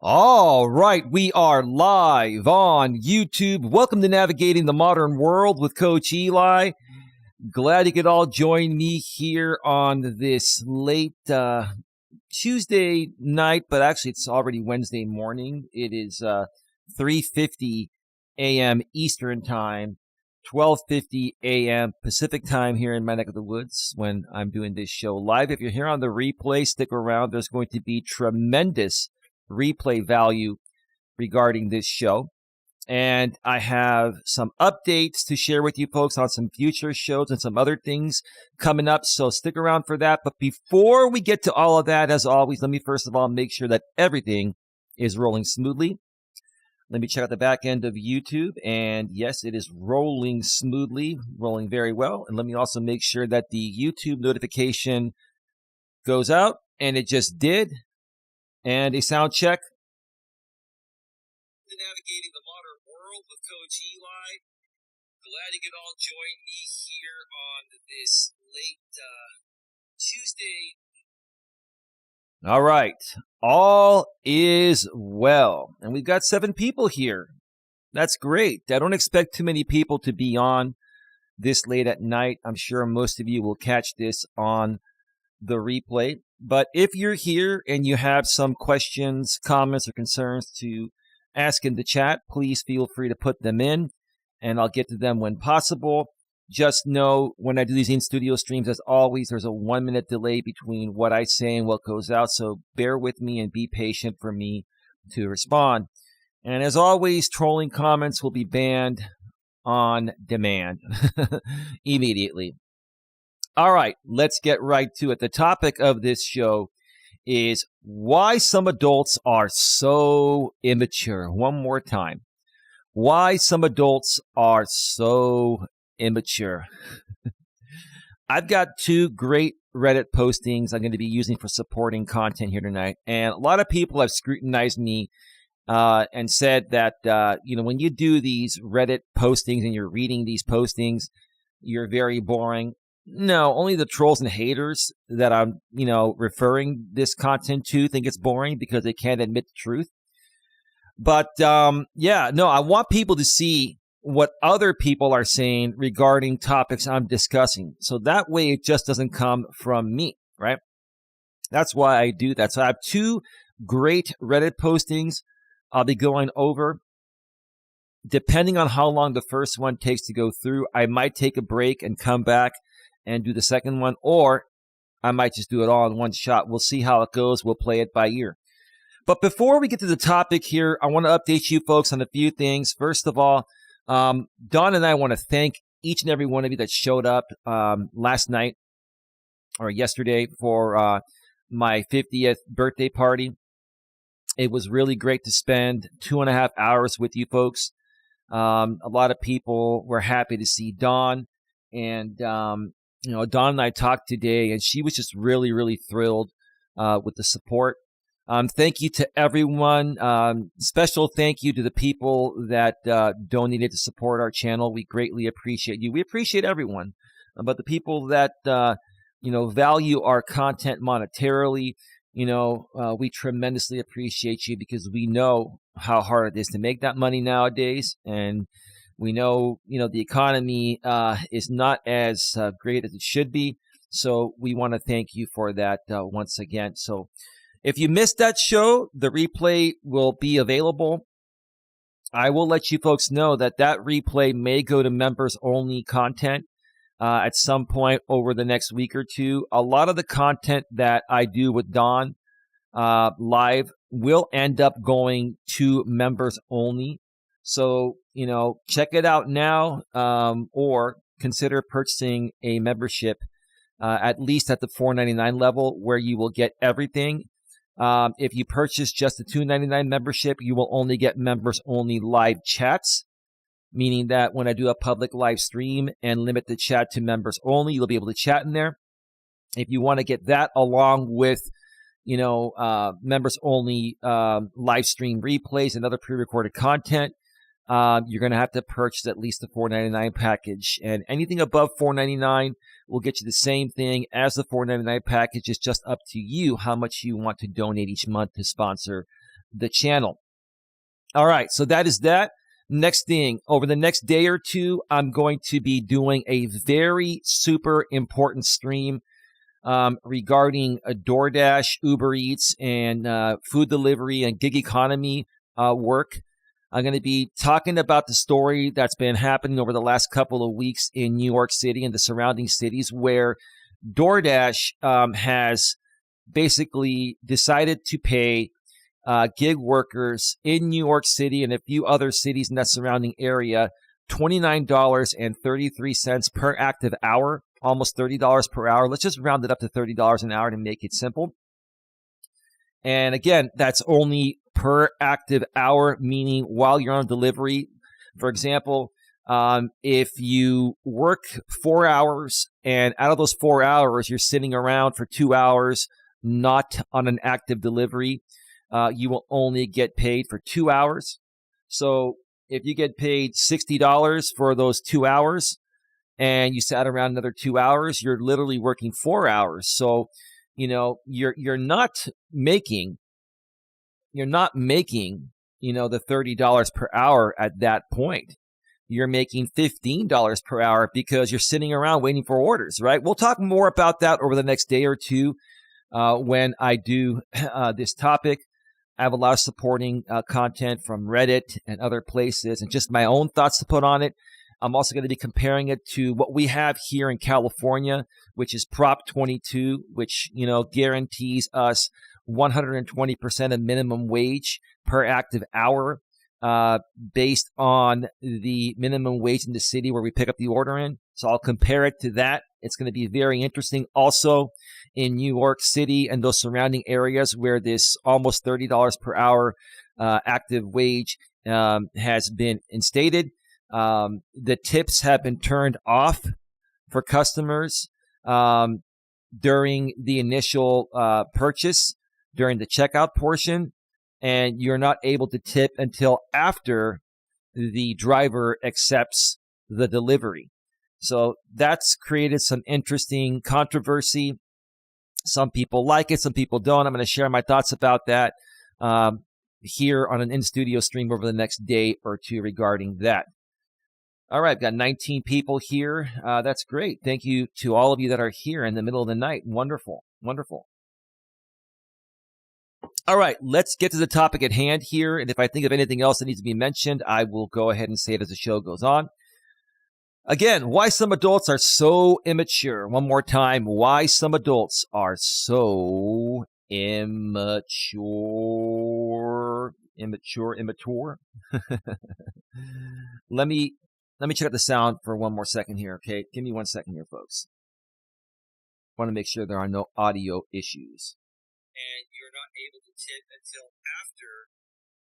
All right, we are live on YouTube. Welcome to Navigating the Modern World with Coach Eli. Glad you could all join me here on this late Tuesday night, but actually it's already Wednesday morning. It is 3:50 a.m. Eastern Time, 12:50 a.m. Pacific Time here in my neck of the woods when I'm doing this show live. If you're here on the replay, stick around. There's going to be tremendous replay value regarding this show. And I have some updates to share with you folks on some future shows and some other things coming up. So stick around for that. But before we get to all of that, as always, let me first of all make sure that everything is rolling smoothly. Let me check out the back end of YouTube. And yes, it is rolling smoothly, rolling very well. And let me also make sure that the YouTube notification goes out. And it just did. And a sound check. Navigating the Modern World with Coach Eli. Glad you could all join me here on this late Tuesday. All right. All is well. And we've got 7 people here. That's great. I don't expect too many people to be on this late at night. I'm sure most of you will catch this on the replay. But if you're here and you have some questions, comments, or concerns to ask in the chat, please feel free to put them in, and I'll get to them when possible. Just know when I do these in-studio streams, as always, there's a 1-minute delay between what I say and what goes out, so bear with me and be patient for me to respond. And as always, trolling comments will be banned on demand immediately. All right, let's get right to it. The topic of this show is why some adults are so immature. One more time. Why some adults are so immature. I've got 2 great Reddit postings I'm going to be using for supporting content here tonight. And a lot of people have scrutinized me and said that, when you do these Reddit postings and you're reading these postings, you're very boring. No, only the trolls and haters that I'm, referring this content to think it's boring because they can't admit the truth. But, I want people to see what other people are saying regarding topics I'm discussing. So that way it just doesn't come from me, right? That's why I do that. So I have 2 great Reddit postings I'll be going over. Depending on how long the first one takes to go through, I might take a break and come back and do the second one, or I might just do it all in one shot. We'll see how it goes. We'll play it by ear. But before we get to the topic here, I want to update you folks on a few things. First of all, Dawn and I want to thank each and every one of you that showed up last night or yesterday for my 50th birthday party. It was really great to spend 2.5 hours with you folks. A lot of people were happy to see Dawn, and Dawn and I talked today, and she was just really, really thrilled with the support. Thank you to everyone. Special thank you to the people that donated to support our channel. We greatly appreciate you. We appreciate everyone. But the people that, value our content monetarily, we tremendously appreciate you because we know how hard it is to make that money nowadays. And we know, the economy is not as great as it should be. So we want to thank you for that once again. So if you missed that show, the replay will be available. I will let you folks know that replay may go to members-only content at some point over the next week or two. A lot of the content that I do with Dawn live will end up going to members only. So, check it out now or consider purchasing a membership at least at the $4.99 level where you will get everything. If you purchase just the $2.99 membership, you will only get members-only live chats, meaning that when I do a public live stream and limit the chat to members only, you'll be able to chat in there. If you want to get that along with, members-only live stream replays and other pre-recorded content, you're going to have to purchase at least the $4.99 package. And anything above $4.99 will get you the same thing as the $4.99 package. It's just up to you how much you want to donate each month to sponsor the channel. All right, so that is that. Next thing, over the next day or two, I'm going to be doing a very super important stream regarding DoorDash, Uber Eats, and food delivery and gig economy work. I'm going to be talking about the story that's been happening over the last couple of weeks in New York City and the surrounding cities, where DoorDash has basically decided to pay gig workers in New York City and a few other cities in that surrounding area $29.33 per active hour, almost $30 per hour. Let's just round it up to $30 an hour to make it simple. And again, that's only per active hour, meaning while you're on delivery. For example, if you work 4 hours and out of those 4 hours, you're sitting around for 2 hours, not on an active delivery, you will only get paid for 2 hours. So if you get paid $60 for those 2 hours and you sat around another 2 hours, you're literally working 4 hours. So, you know, you're not making, the $30 per hour at that point. You're making $15 per hour because you're sitting around waiting for orders, right? We'll talk more about that over the next day or two when I do this topic. I have a lot of supporting content from Reddit and other places and just my own thoughts to put on it. I'm also going to be comparing it to what we have here in California, which is Prop 22, which, you know, guarantees us 120% of minimum wage per active hour based on the minimum wage in the city where we pick up the order in. So I'll compare it to that. It's going to be very interesting. Also, in New York City and those surrounding areas where this almost $30 per hour active wage has been instated, the tips have been turned off for customers during the initial purchase, during the checkout portion, and you're not able to tip until after the driver accepts the delivery. So that's created some interesting controversy. Some people like it, some people don't. I'm going to share my thoughts about that here on an in-studio stream over the next day or two regarding that. All right, I've got 19 people here. That's great. Thank you to all of you that are here in the middle of the night. Wonderful, wonderful. All right, let's get to the topic at hand here. And if I think of anything else that needs to be mentioned, I will go ahead and say it as the show goes on. Again, why some adults are so immature. One more time, why some adults are so immature. Immature. Let me check out the sound for one more second here, okay? Give me 1 second here, folks. I want to make sure there are no audio issues. And you're not able to tip until after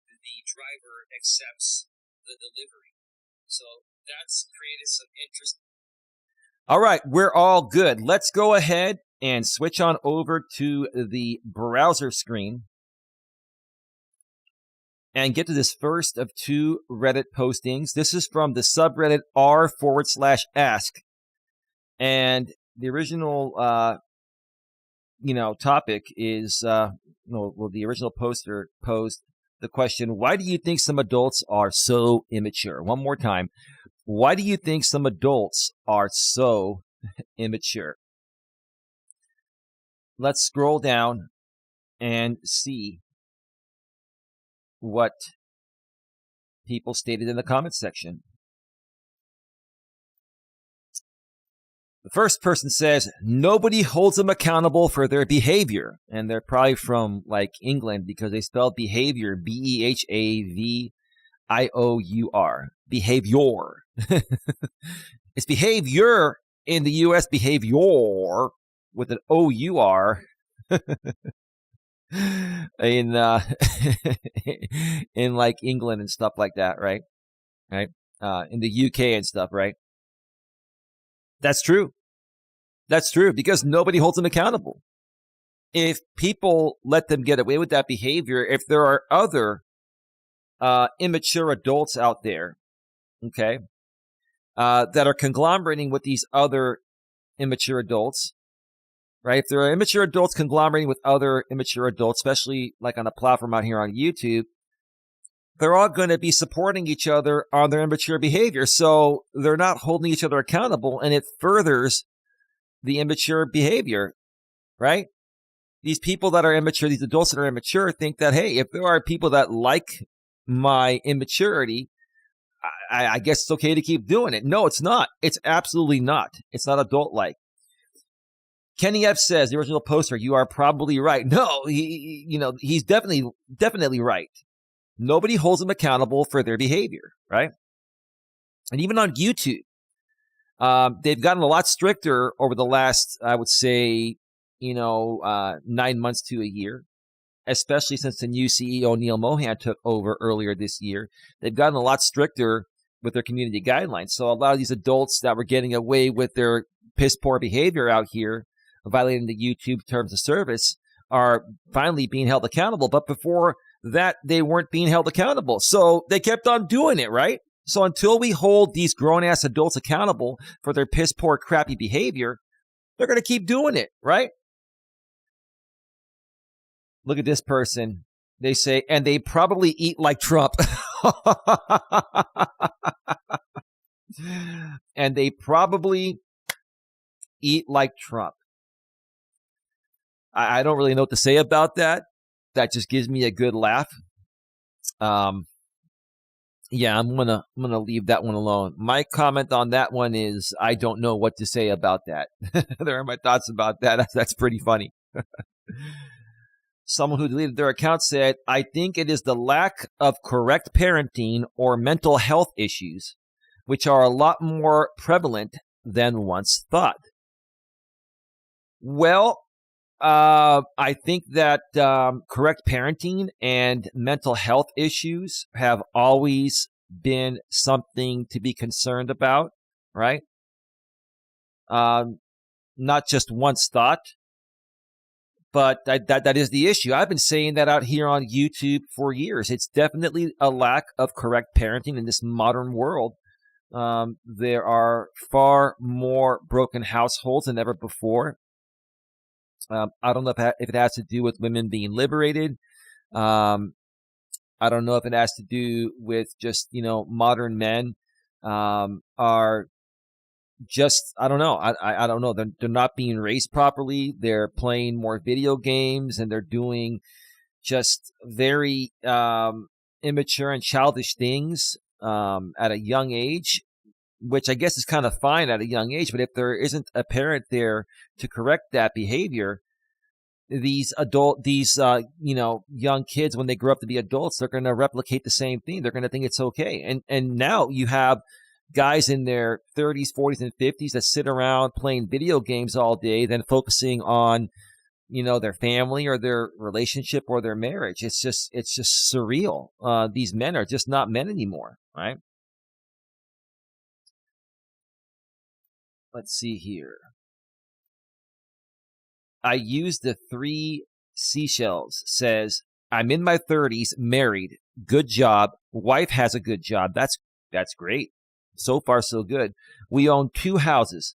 the driver accepts the delivery. So that's created some interest. All right, we're all good. Let's go ahead and switch on over to the browser screen and get to this first of two Reddit postings. This is from the subreddit r/ask. And the original, topic is, the original poster posed the question, why do you think some adults are so immature? One more time. Why do you think some adults are so immature? Let's scroll down and see what people stated in the comments section. The first person says, nobody holds them accountable for their behavior. And they're probably from, England because they spelled behavior, B-E-H-A-V-I-O-U-R. Behavior. It's behavior in the U.S., behavior with an O-U-R. in England and stuff like that, right? Right? In the UK and stuff, right? That's true. That's true because nobody holds them accountable. If people let them get away with that behavior, if there are other immature adults out there, okay, that are conglomerating with these other immature adults, right? If there are immature adults conglomerating with other immature adults, especially like on a platform out here on YouTube, they're all going to be supporting each other on their immature behavior. So they're not holding each other accountable, and it furthers the immature behavior, right? These people that are immature, these adults that are immature, think that, hey, if there are people that like my immaturity, I guess it's okay to keep doing it. No, it's not. It's absolutely not. It's not adult-like. Kenny F says, the original poster, you are probably right. No, he's definitely right. Nobody holds them accountable for their behavior, right? And even on YouTube, they've gotten a lot stricter over the last, I would say, 9 months to a year, especially since the new CEO, Neil Mohan, took over earlier this year. They've gotten a lot stricter with their community guidelines. So a lot of these adults that were getting away with their piss poor behavior out here, violating the YouTube terms of service, are finally being held accountable. But before that, they weren't being held accountable. So they kept on doing it, right? So until we hold these grown-ass adults accountable for their piss poor, crappy behavior, they're going to keep doing it, right? Look at this person. They say, and they probably eat like Trump. And they probably eat like Trump. I don't really know what to say about that. That just gives me a good laugh. Yeah, I'm gonna leave that one alone. My comment on that one is I don't know what to say about that. There are my thoughts about that. That's pretty funny. Someone who deleted their account said, I think it is the lack of correct parenting or mental health issues, which are a lot more prevalent than once thought. Well, I think that correct parenting and mental health issues have always been something to be concerned about, right? Not just once thought, but that is the issue. I've been saying that out here on YouTube for years. It's definitely a lack of correct parenting in this modern world. There are far more broken households than ever before. I don't know if it has to do with women being liberated. I don't know if it has to do with just, modern men are just, I don't know. I don't know. They're not being raised properly. They're playing more video games, and they're doing just very immature and childish things at a young age, which I guess is kind of fine at a young age. But if there isn't a parent there to correct that behavior, these young kids, when they grow up to be adults, they're going to replicate the same thing. They're going to think it's okay. And now you have guys in their 30s, 40s, and 50s that sit around playing video games all day, then focusing on, their family or their relationship or their marriage. It's just surreal. These men are just not men anymore, right? Let's see here. I used the 3 seashells. Says, I'm in my 30s, married, good job. Wife has a good job. That's great. So far, so good. We own 2 houses.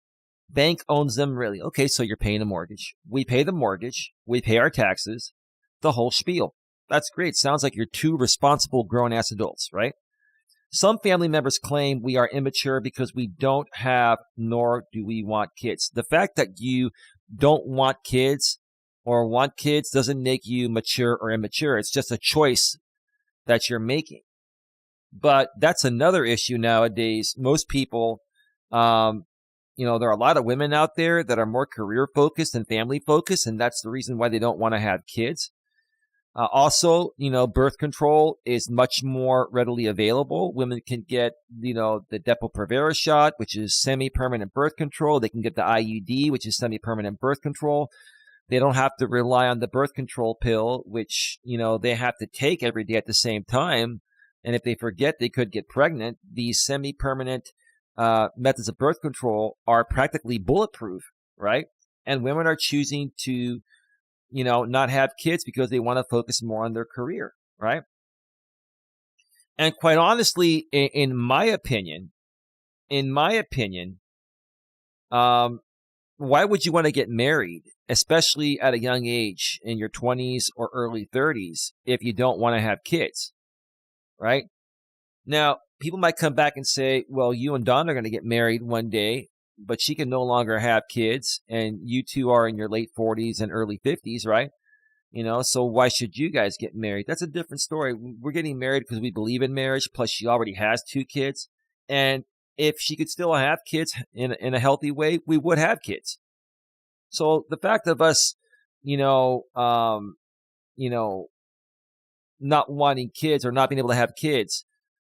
Bank owns them, really. Okay, so you're paying a mortgage. We pay the mortgage. We pay our taxes. The whole spiel. That's great. Sounds like you're 2 responsible grown-ass adults, right? Some family members claim we are immature because we don't have, nor do we want kids. The fact that you don't want kids or want kids doesn't make you mature or immature. It's just a choice that you're making. But that's another issue nowadays. Most people, there are a lot of women out there that are more career focused and family focused, and that's the reason why they don't want to have kids. Also, birth control is much more readily available. Women can get, the Depo-Provera shot, which is semi-permanent birth control. They can get the IUD, which is semi-permanent birth control. They don't have to rely on the birth control pill, which, they have to take every day at the same time. And if they forget, they could get pregnant. These semi-permanent methods of birth control are practically bulletproof, right? And women are choosing to not have kids because they want to focus more on their career, right? And quite honestly, in my opinion, why would you want to get married especially at a young age in your 20s or early 30s, if you don't want to have kids, right? Now, people might come back and say, well, you and Don are going to get married one day, but she can no longer have kids, and you two are in your late 40s and early 50s, right? So why should you guys get married? That's a different story. We're getting married because we believe in marriage, plus she already has 2 kids. And if she could still have kids in a healthy way, we would have kids. So the fact of us, not wanting kids or not being able to have kids,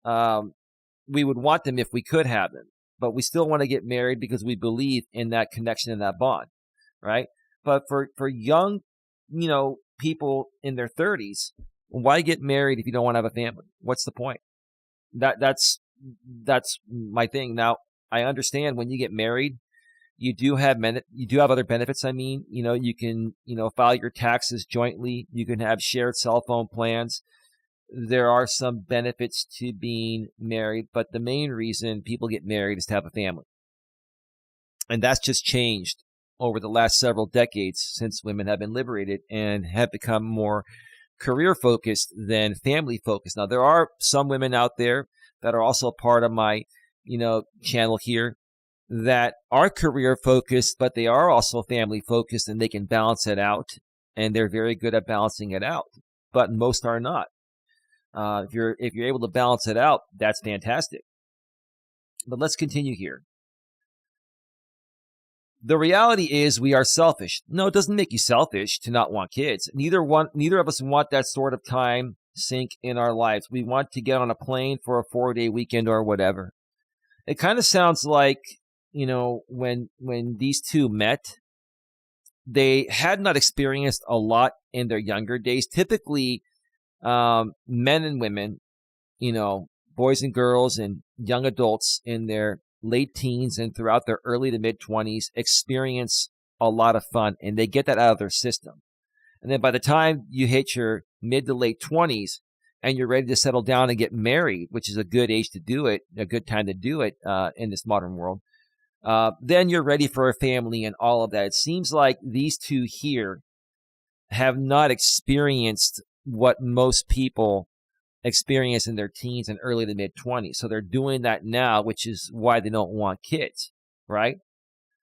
we would want them if we could have them. But we still want to get married because we believe in that connection and that bond, right? But for young, people in their 30s, why get married if you don't want to have a family? What's the point? That's my thing. Now, I understand when you get married, you do have other benefits. I mean, you can, file your taxes jointly. You can have shared cell phone plans. There are some benefits to being married, but the main reason people get married is to have a family. And that's just changed over the last several decades since women have been liberated and have become more career focused than family focused. Now, there are some women out there that are also part of my, channel here that are career focused, but they are also family focused, and they can balance it out, and they're very good at balancing it out. But most are not. If you're able to balance it out, that's fantastic. But let's continue here. The reality is we are selfish. No, it doesn't make you selfish to not want kids. Neither of us want that sort of time sink in our lives. We want to get on a plane for a 4-day weekend or whatever. It kind of sounds like, when these two met, they had not experienced a lot in their younger days. Typically, men and women, boys and girls and young adults in their late teens and throughout their early to mid 20s experience a lot of fun, and they get that out of their system. And then by the time you hit your mid to late 20s and you're ready to settle down and get married, which is a good age to do it, a good time to do it in this modern world, then you're ready for a family and all of that. It seems like these two here have not experienced what most people experience in their teens and early to mid 20s. So they're doing that now, which is why they don't want kids, right?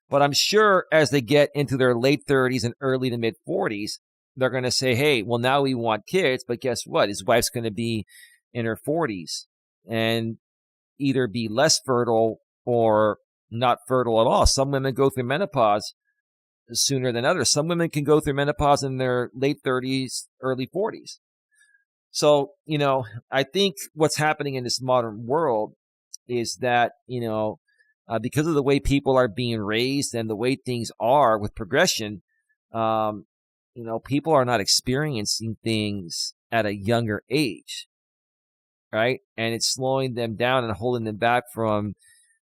But I'm sure as they get into their late 30s and early to mid 40s, they're going to say, hey, well, now we want kids, but guess what? His wife's going to be in her 40s and either be less fertile or not fertile at all. Some women go through menopause sooner than others. Some women can go through menopause in their late 30s, early 40s. So, I think what's happening in this modern world is that, because of the way people are being raised and the way things are with progression, people are not experiencing things at a younger age, right? And it's slowing them down and holding them back from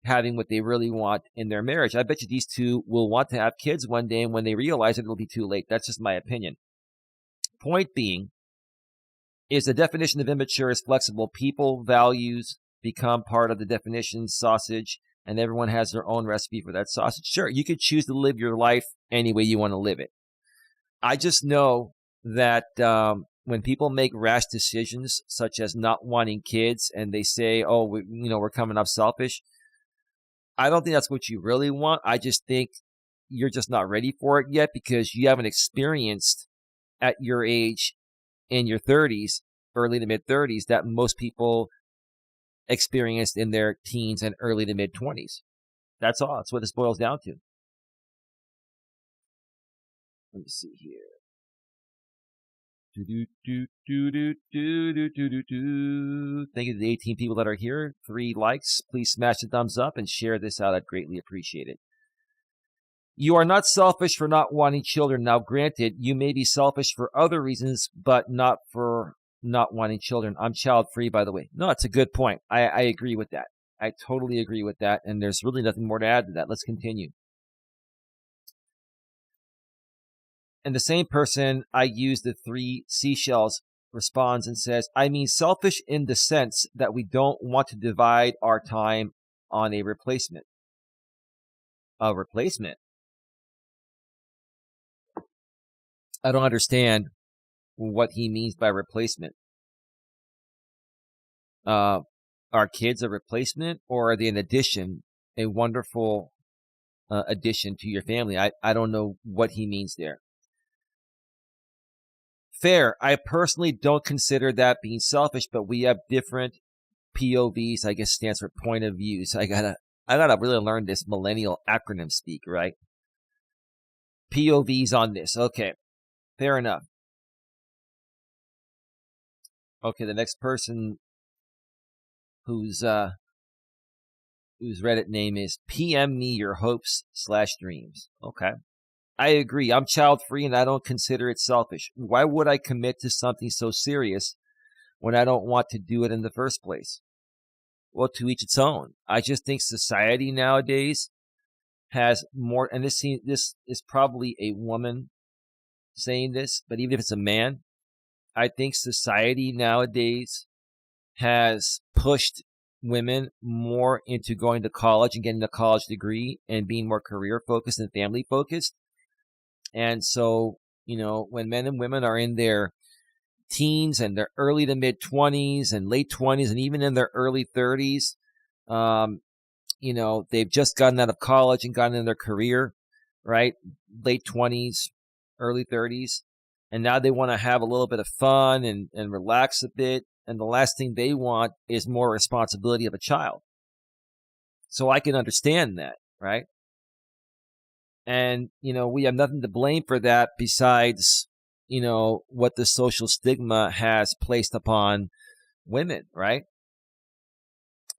having what they really want in their marriage. I bet you these two will want to have kids one day, and when they realize it, it'll be too late. That's just my opinion. Point being, is the definition of immature is flexible. People values become part of the definition sausage, and everyone has their own recipe for that sausage. Sure, you could choose to live your life any way you want to live it. I just know that when people make rash decisions, such as not wanting kids, and they say, oh, we're coming up selfish, I don't think that's what you really want. I just think you're just not ready for it yet because you haven't experienced at your age in your 30s, early to mid 30s, that most people experienced in their teens and early to mid 20s. That's all. That's what this boils down to. Let me see here. Thank you to the 18 people that are here. 3 likes. Please smash the thumbs up and share this out. I'd greatly appreciate it. You are not selfish for not wanting children. Now, granted, you may be selfish for other reasons, but not for not wanting children. I'm child-free, by the way. No, it's a good point. I agree with that. I totally agree with that, and there's really nothing more to add to that. Let's continue. And the same person I use the 3 seashells responds and says, I mean selfish in the sense that we don't want to divide our time on a replacement. A replacement? I don't understand what he means by replacement. Are kids a replacement, or are they an addition, a wonderful addition to your family? I don't know what he means there. Fair. I personally don't consider that being selfish, but we have different POVs. I guess stands for point of views. I gotta really learn this millennial acronym speak, right? POVs on this. Okay, fair enough. Okay, the next person whose Reddit name is PM me your hopes/dreams. Okay. I agree. I'm child free and I don't consider it selfish. Why would I commit to something so serious when I don't want to do it in the first place? Well, to each its own. I just think society nowadays has more, and this is probably a woman saying this, but even if it's a man, I think society nowadays has pushed women more into going to college and getting a college degree and being more career focused and family focused. And so, when men and women are in their teens and their early to mid 20s and late 20s and even in their early 30s, they've just gotten out of college and gotten in their career, right? Late 20s, early 30s. And now they want to have a little bit of fun and relax a bit. And the last thing they want is more responsibility of a child. So I can understand that, right? And, we have nothing to blame for that besides, what the social stigma has placed upon women, right?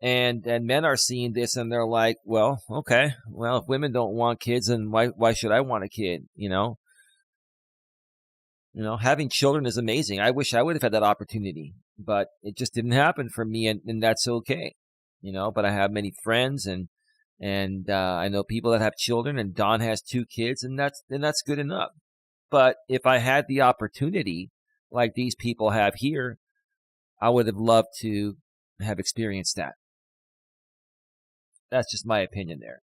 And men are seeing this and they're like, well, okay, well, if women don't want kids, then why should I want a kid? Having children is amazing. I wish I would have had that opportunity, but it just didn't happen for me, and that's okay. But I have many friends and I know people that have children, and Don has 2 kids, and that's good enough. But if I had the opportunity, like these people have here, I would have loved to have experienced that. That's just my opinion there.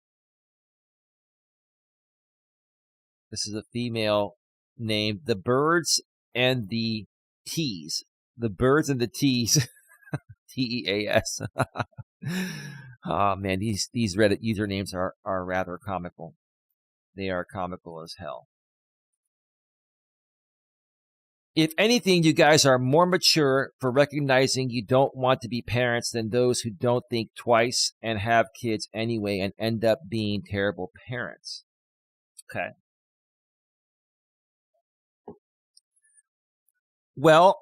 This is a female named The Birds and the Teas. The Birds and the Teas. Teas. Oh man, these Reddit usernames are rather comical. They are comical as hell. If anything, you guys are more mature for recognizing you don't want to be parents than those who don't think twice and have kids anyway and end up being terrible parents. Okay. Well,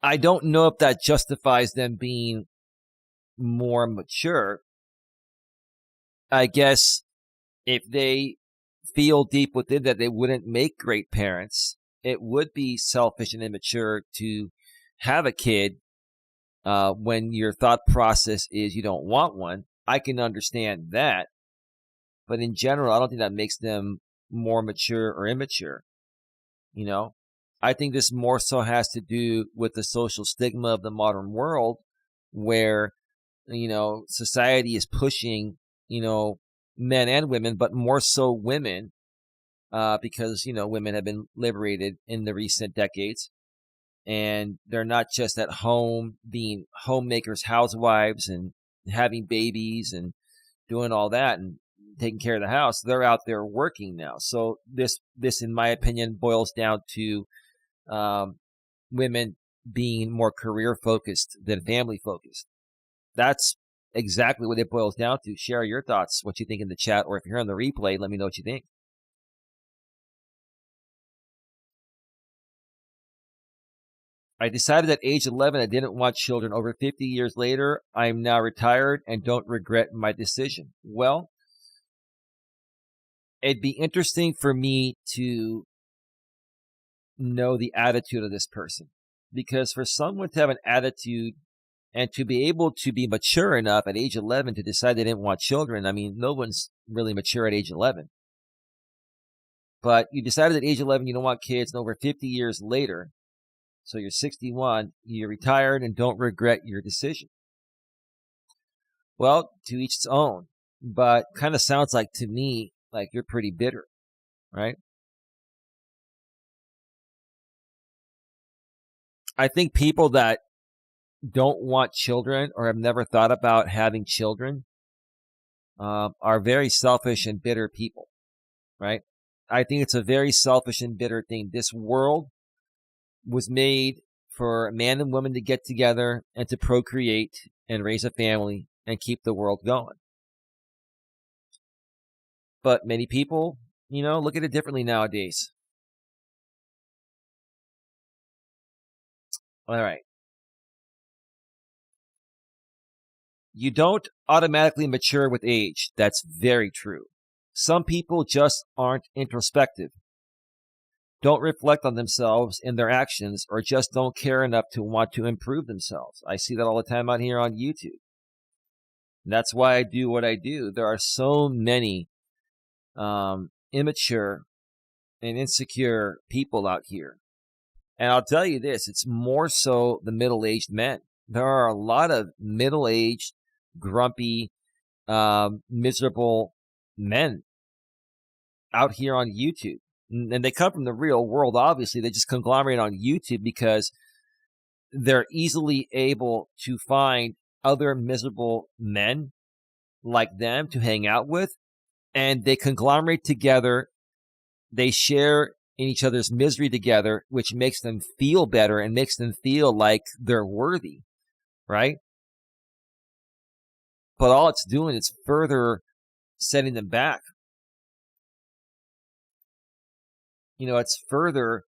I don't know if that justifies them being more mature. I guess if they feel deep within that they wouldn't make great parents, it would be selfish and immature to have a kid when your thought process is you don't want one. I can understand that. But in general, I don't think that makes them more mature or immature. I think this more so has to do with the social stigma of the modern world where, society is pushing, men and women, but more so women, because, women have been liberated in the recent decades. And they're not just at home being homemakers, housewives, and having babies and doing all that and taking care of the house. They're out there working now. So this, in my opinion, boils down to women being more career focused than family focused. That's exactly what it boils down to. Share your thoughts, what you think in the chat, or if you're on the replay, let me know what you think. I decided at age 11 I didn't want children. Over 50 years later, I am now retired and don't regret my decision. Well, it'd be interesting for me to know the attitude of this person, because for someone to have an attitude and to be able to be mature enough at age 11 to decide they didn't want children, I mean, no one's really mature at age 11. But you decided at age 11 you don't want kids, and over 50 years later, so you're 61, you're retired and don't regret your decision. Well, to each its own, but kind of sounds like to me like you're pretty bitter, right? I think people that don't want children or have never thought about having children are very selfish and bitter people, right? I think it's a very selfish and bitter thing. This world was made for man and woman to get together and to procreate and raise a family and keep the world going. But many people, look at it differently nowadays. All right. You don't automatically mature with age. That's very true. Some people just aren't introspective, don't reflect on themselves and their actions, or just don't care enough to want to improve themselves. I see that all the time out here on YouTube. And that's why I do what I do. There are so many immature and insecure people out here. And I'll tell you this, it's more so the middle-aged men. There are a lot of middle-aged, grumpy, miserable men out here on YouTube. And they come from the real world, obviously. They just conglomerate on YouTube because they're easily able to find other miserable men like them to hang out with. And they conglomerate together. They share in each other's misery together, which makes them feel better and makes them feel like they're worthy, right? But all it's doing is further setting them back. It's further,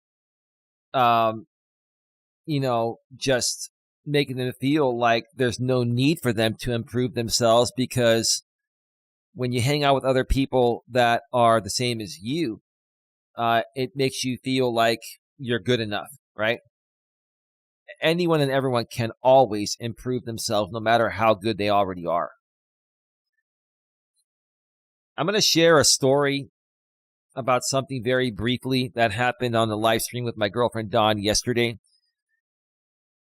just making them feel like there's no need for them to improve themselves, because when you hang out with other people that are the same as you, it makes you feel like you're good enough, right? Anyone and everyone can always improve themselves, no matter how good they already are. I'm going to share a story about something very briefly that happened on the live stream with my girlfriend Dawn yesterday.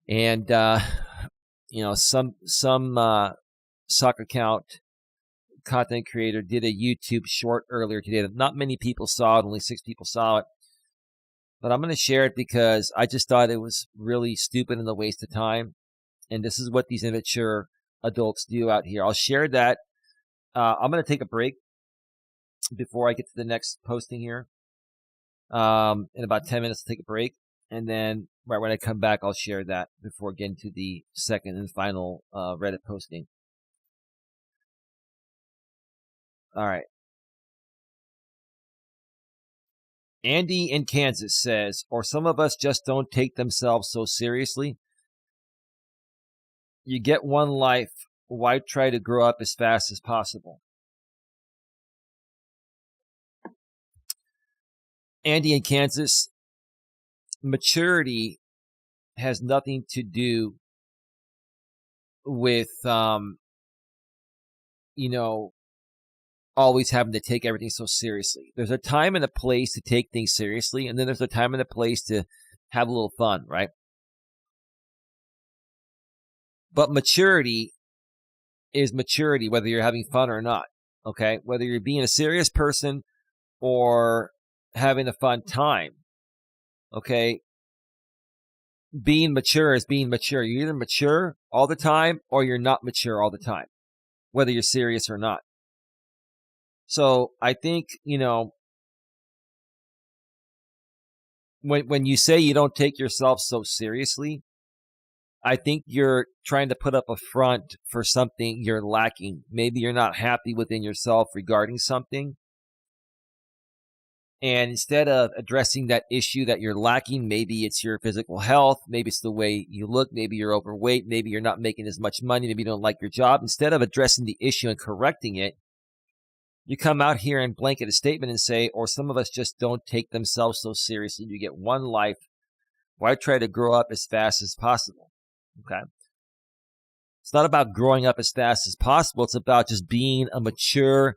And, some sock account content creator did a YouTube short earlier today that not many people saw it. Only 6 people saw it. But I'm going to share it because I just thought it was really stupid and a waste of time. And this is what these immature adults do out here. I'll share that. I'm going to take a break before I get to the next posting here. In about 10 minutes, I'll take a break. And then right when I come back, I'll share that before getting to the second and final Reddit posting. All right. Andy in Kansas says, or some of us just don't take themselves so seriously. You get one life. Why try to grow up as fast as possible? Andy in Kansas, maturity has nothing to do with, always having to take everything so seriously. There's a time and a place to take things seriously, and then there's a time and a place to have a little fun, right? But maturity is maturity, whether you're having fun or not, okay? Whether you're being a serious person or having a fun time, okay? Being mature is being mature. You're either mature all the time or you're not mature all the time, whether you're serious or not. So I think, when you say you don't take yourself so seriously, I think you're trying to put up a front for something you're lacking. Maybe you're not happy within yourself regarding something. And instead of addressing that issue that you're lacking, maybe it's your physical health, maybe it's the way you look, maybe you're overweight, maybe you're not making as much money, maybe you don't like your job. Instead of addressing the issue and correcting it, you come out here and blanket a statement and say, or some of us just don't take themselves so seriously. You get one life. Why try to grow up as fast as possible? Okay. It's not about growing up as fast as possible. It's about just being a mature,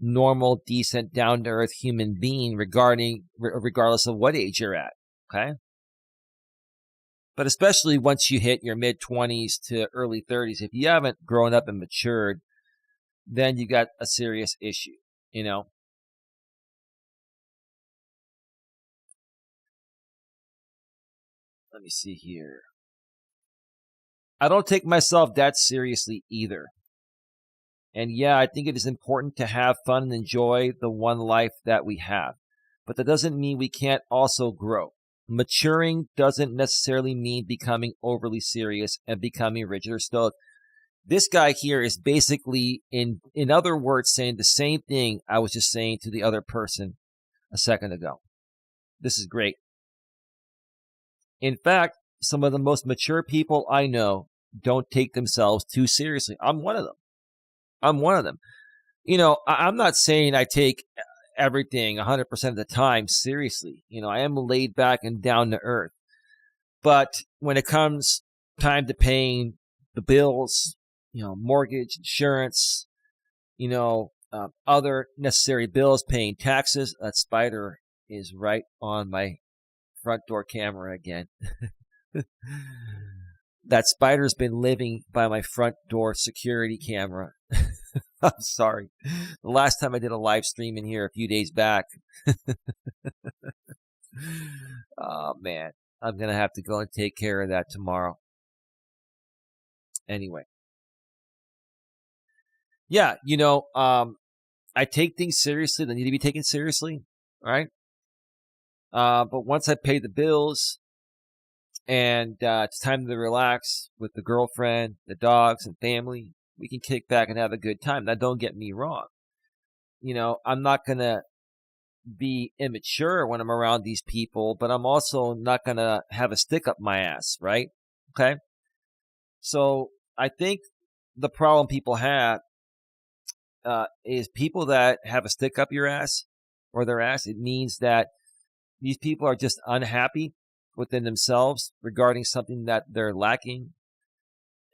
normal, decent, down-to-earth human being regardless of what age you're at. Okay. But especially once you hit your mid-20s to early 30s, if you haven't grown up and matured, then you got a serious issue, Let me see here. I don't take myself that seriously either. And yeah, I think it is important to have fun and enjoy the one life that we have. But that doesn't mean we can't also grow. Maturing doesn't necessarily mean becoming overly serious and becoming rigid or stoic. This guy here is basically, in other words, saying the same thing I was just saying to the other person a second ago. This is great. In fact, some of the most mature people I know don't take themselves too seriously. I'm one of them. You know, I'm not saying I take everything 100% of the time seriously. You know, I am laid back and down to earth. But when it comes time to paying the bills, you know, mortgage, insurance, you know, other necessary bills, paying taxes, that spider is right on my front door camera again. That spider's been living by my front door security camera. I'm sorry. The last time I did a live stream in here a few days back. Oh, man. I'm going to have to go and take care of that tomorrow. Anyway. Yeah, you know, I take things seriously that need to be taken seriously, right? But once I pay the bills and it's time to relax with the girlfriend, the dogs, and family, we can kick back and have a good time. Now, don't get me wrong. You know, I'm not going to be immature when I'm around these people, but I'm also not going to have a stick up my ass, right? Okay? So I think the problem people have is people that have a stick up your ass or their ass. It means that these people are just unhappy within themselves regarding something that they're lacking,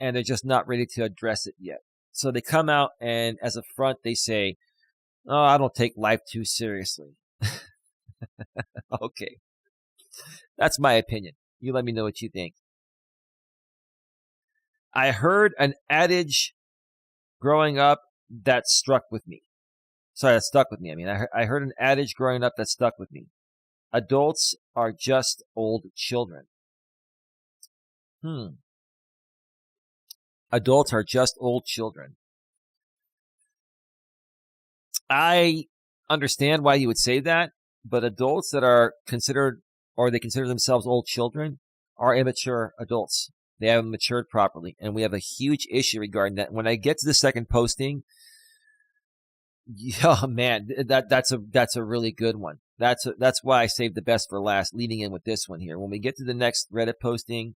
and they're just not ready to address it yet. So they come out and as a front, they say, oh, I don't take life too seriously. Okay. That's my opinion. You let me know what you think. I heard an adage growing up that stuck with me. I mean, I heard an adage growing up that stuck with me. Adults are just old children. Adults are just old children. I understand why you would say that, but adults that are considered, or they consider themselves old children, are immature adults. They haven't matured properly, and we have a huge issue regarding that. When I get to the second posting, oh man, that's a really good one. That's why I saved the best for last, leading in with this one here. When we get to the next Reddit posting,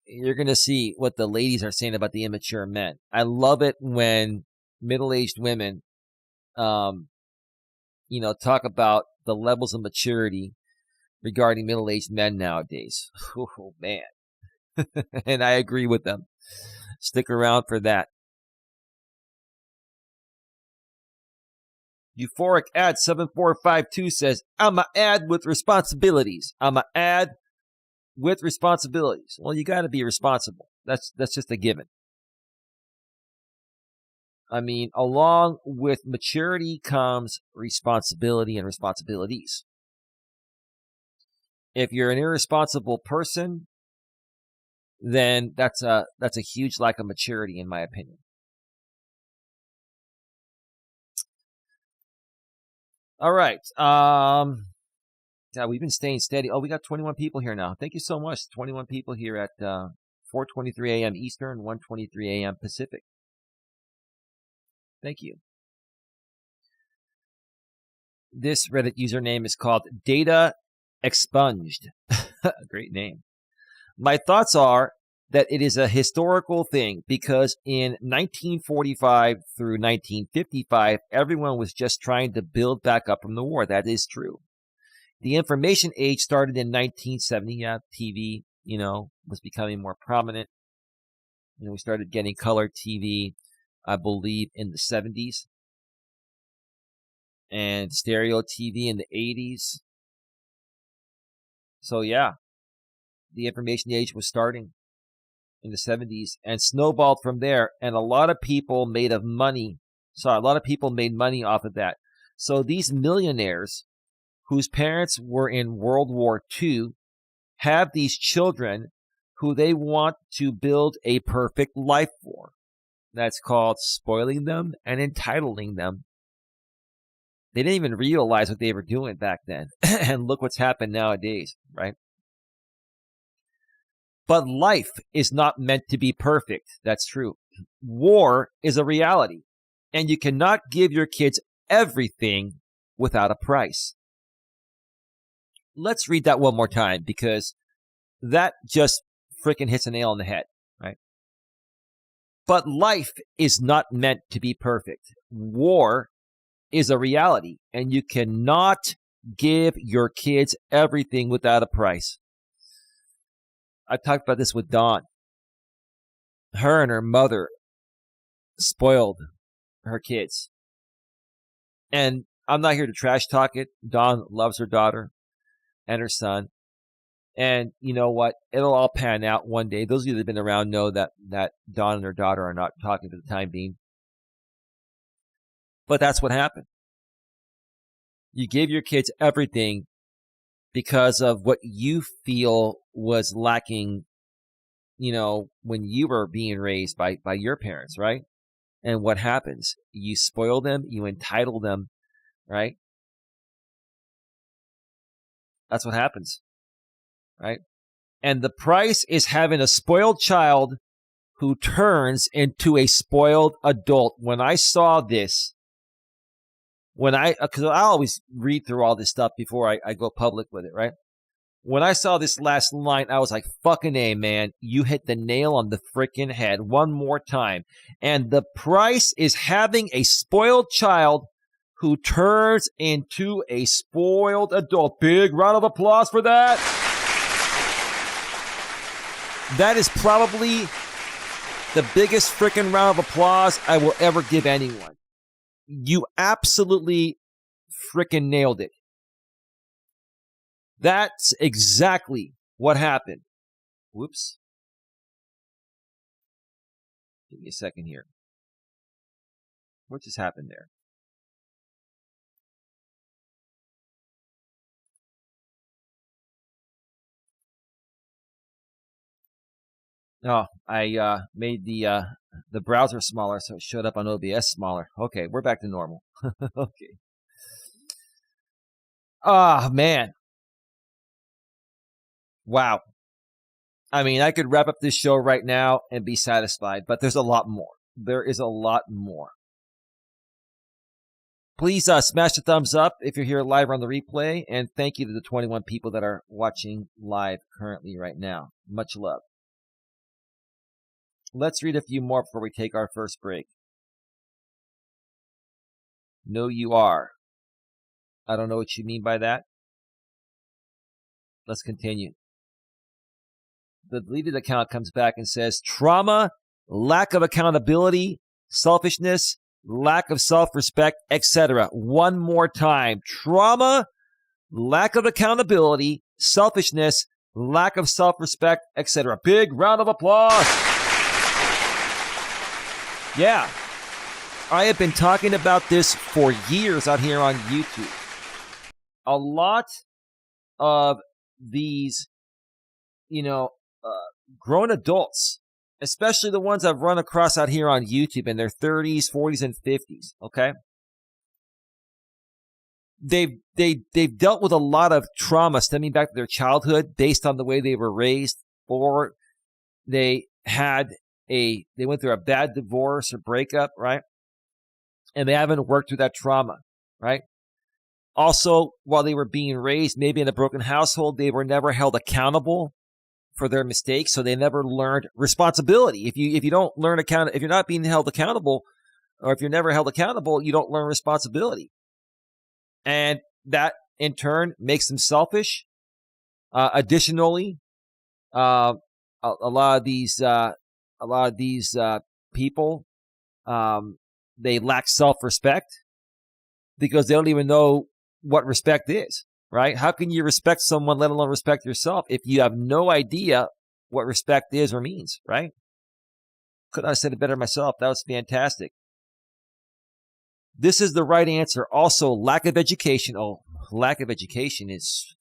you're going to see what the ladies are saying about the immature men. I love it when middle-aged women, you know, talk about the levels of maturity regarding middle-aged men nowadays. Oh, man. And I agree with them. Stick around for that. Euphoric Ad 7452 says, I'm an ad with responsibilities. Well, you got to be responsible. That's just a given. I mean, along with maturity comes responsibility and responsibilities. If you're an irresponsible person, then that's a huge lack of maturity, in my opinion. All right. Yeah, we've been staying steady. Oh, we got 21 people here now. Thank you so much. 21 people here at 4:23 a.m. Eastern, 1:23 a.m. Pacific. Thank you. This Reddit username is called Data Expunged. Great name. My thoughts are that it is a historical thing because in 1945 through 1955, everyone was just trying to build back up from the war. That is true. The information age started in 1970. Yeah, TV, you know, was becoming more prominent. You know, we started getting color TV, I believe, in the 70s. And stereo TV in the 80s. So, yeah, the information age was starting in the 70s and snowballed from there. And a lot of people made money off of that. So these millionaires whose parents were in World War II have these children who they want to build a perfect life for. That's called spoiling them and entitling them. They didn't even realize what they were doing back then. And look what's happened nowadays, right? But life is not meant to be perfect. That's true. War is a reality. And you cannot give your kids everything without a price. Let's read that one more time because that just freaking hits a nail on the head, right? But life is not meant to be perfect. War is a reality, and you cannot give your kids everything without a price. I talked about this with Dawn. Her and her mother spoiled her kids. And I'm not here to trash talk it. Dawn loves her daughter and her son. And you know what? It'll all pan out one day. Those of you that have been around know that Dawn and her daughter are not talking for the time being. But that's what happened. You gave your kids everything because of what you feel was lacking, when you were being raised by your parents, right? And what happens? You spoil them, you entitle them, right? That's what happens, right? And the price is having a spoiled child who turns into a spoiled adult. When I saw this, because I always read through all this stuff before I go public with it, right? When I saw this last line, I was like, fucking A, man, you hit the nail on the freaking head one more time. And the price is having a spoiled child who turns into a spoiled adult. Big round of applause for that. That is probably the biggest freaking round of applause I will ever give anyone. You absolutely freaking nailed it. That's exactly what happened. Whoops. Give me a second here. What just happened there? Oh, I made the browser smaller, so it showed up on OBS smaller. Okay, we're back to normal. Okay. Ah, man. Wow. I mean, I could wrap up this show right now and be satisfied, but there's a lot more. There is a lot more. Please smash the thumbs up if you're here live on the replay, and thank you to the 21 people that are watching live currently right now. Much love. Let's read a few more before we take our first break. No, you are. I don't know what you mean by that. Let's continue. The deleted account comes back and says, trauma, lack of accountability, selfishness, lack of self-respect, etc. One more time. Trauma, lack of accountability, selfishness, lack of self-respect, etc. Big round of applause. Yeah. I have been talking about this for years out here on YouTube. A lot of these, grown adults, especially the ones I've run across out here on YouTube in their 30s, 40s, and 50s, okay? They've dealt with a lot of trauma stemming back to their childhood based on the way they were raised, or they went through a bad divorce or breakup, right? And they haven't worked through that trauma, right? Also, while they were being raised, maybe in a broken household, they were never held accountable for their mistakes, so they never learned responsibility. If you don't learn if you're not being held accountable, or if you're never held accountable, you don't learn responsibility, and that in turn makes them selfish. Additionally, a lot of these people, they lack self-respect because they don't even know what respect is. Right? How can you respect someone, let alone respect yourself, if you have no idea what respect is or means, right? Couldn't have said it better myself. That was fantastic. This is the right answer. Also, lack of education. Oh, lack of education is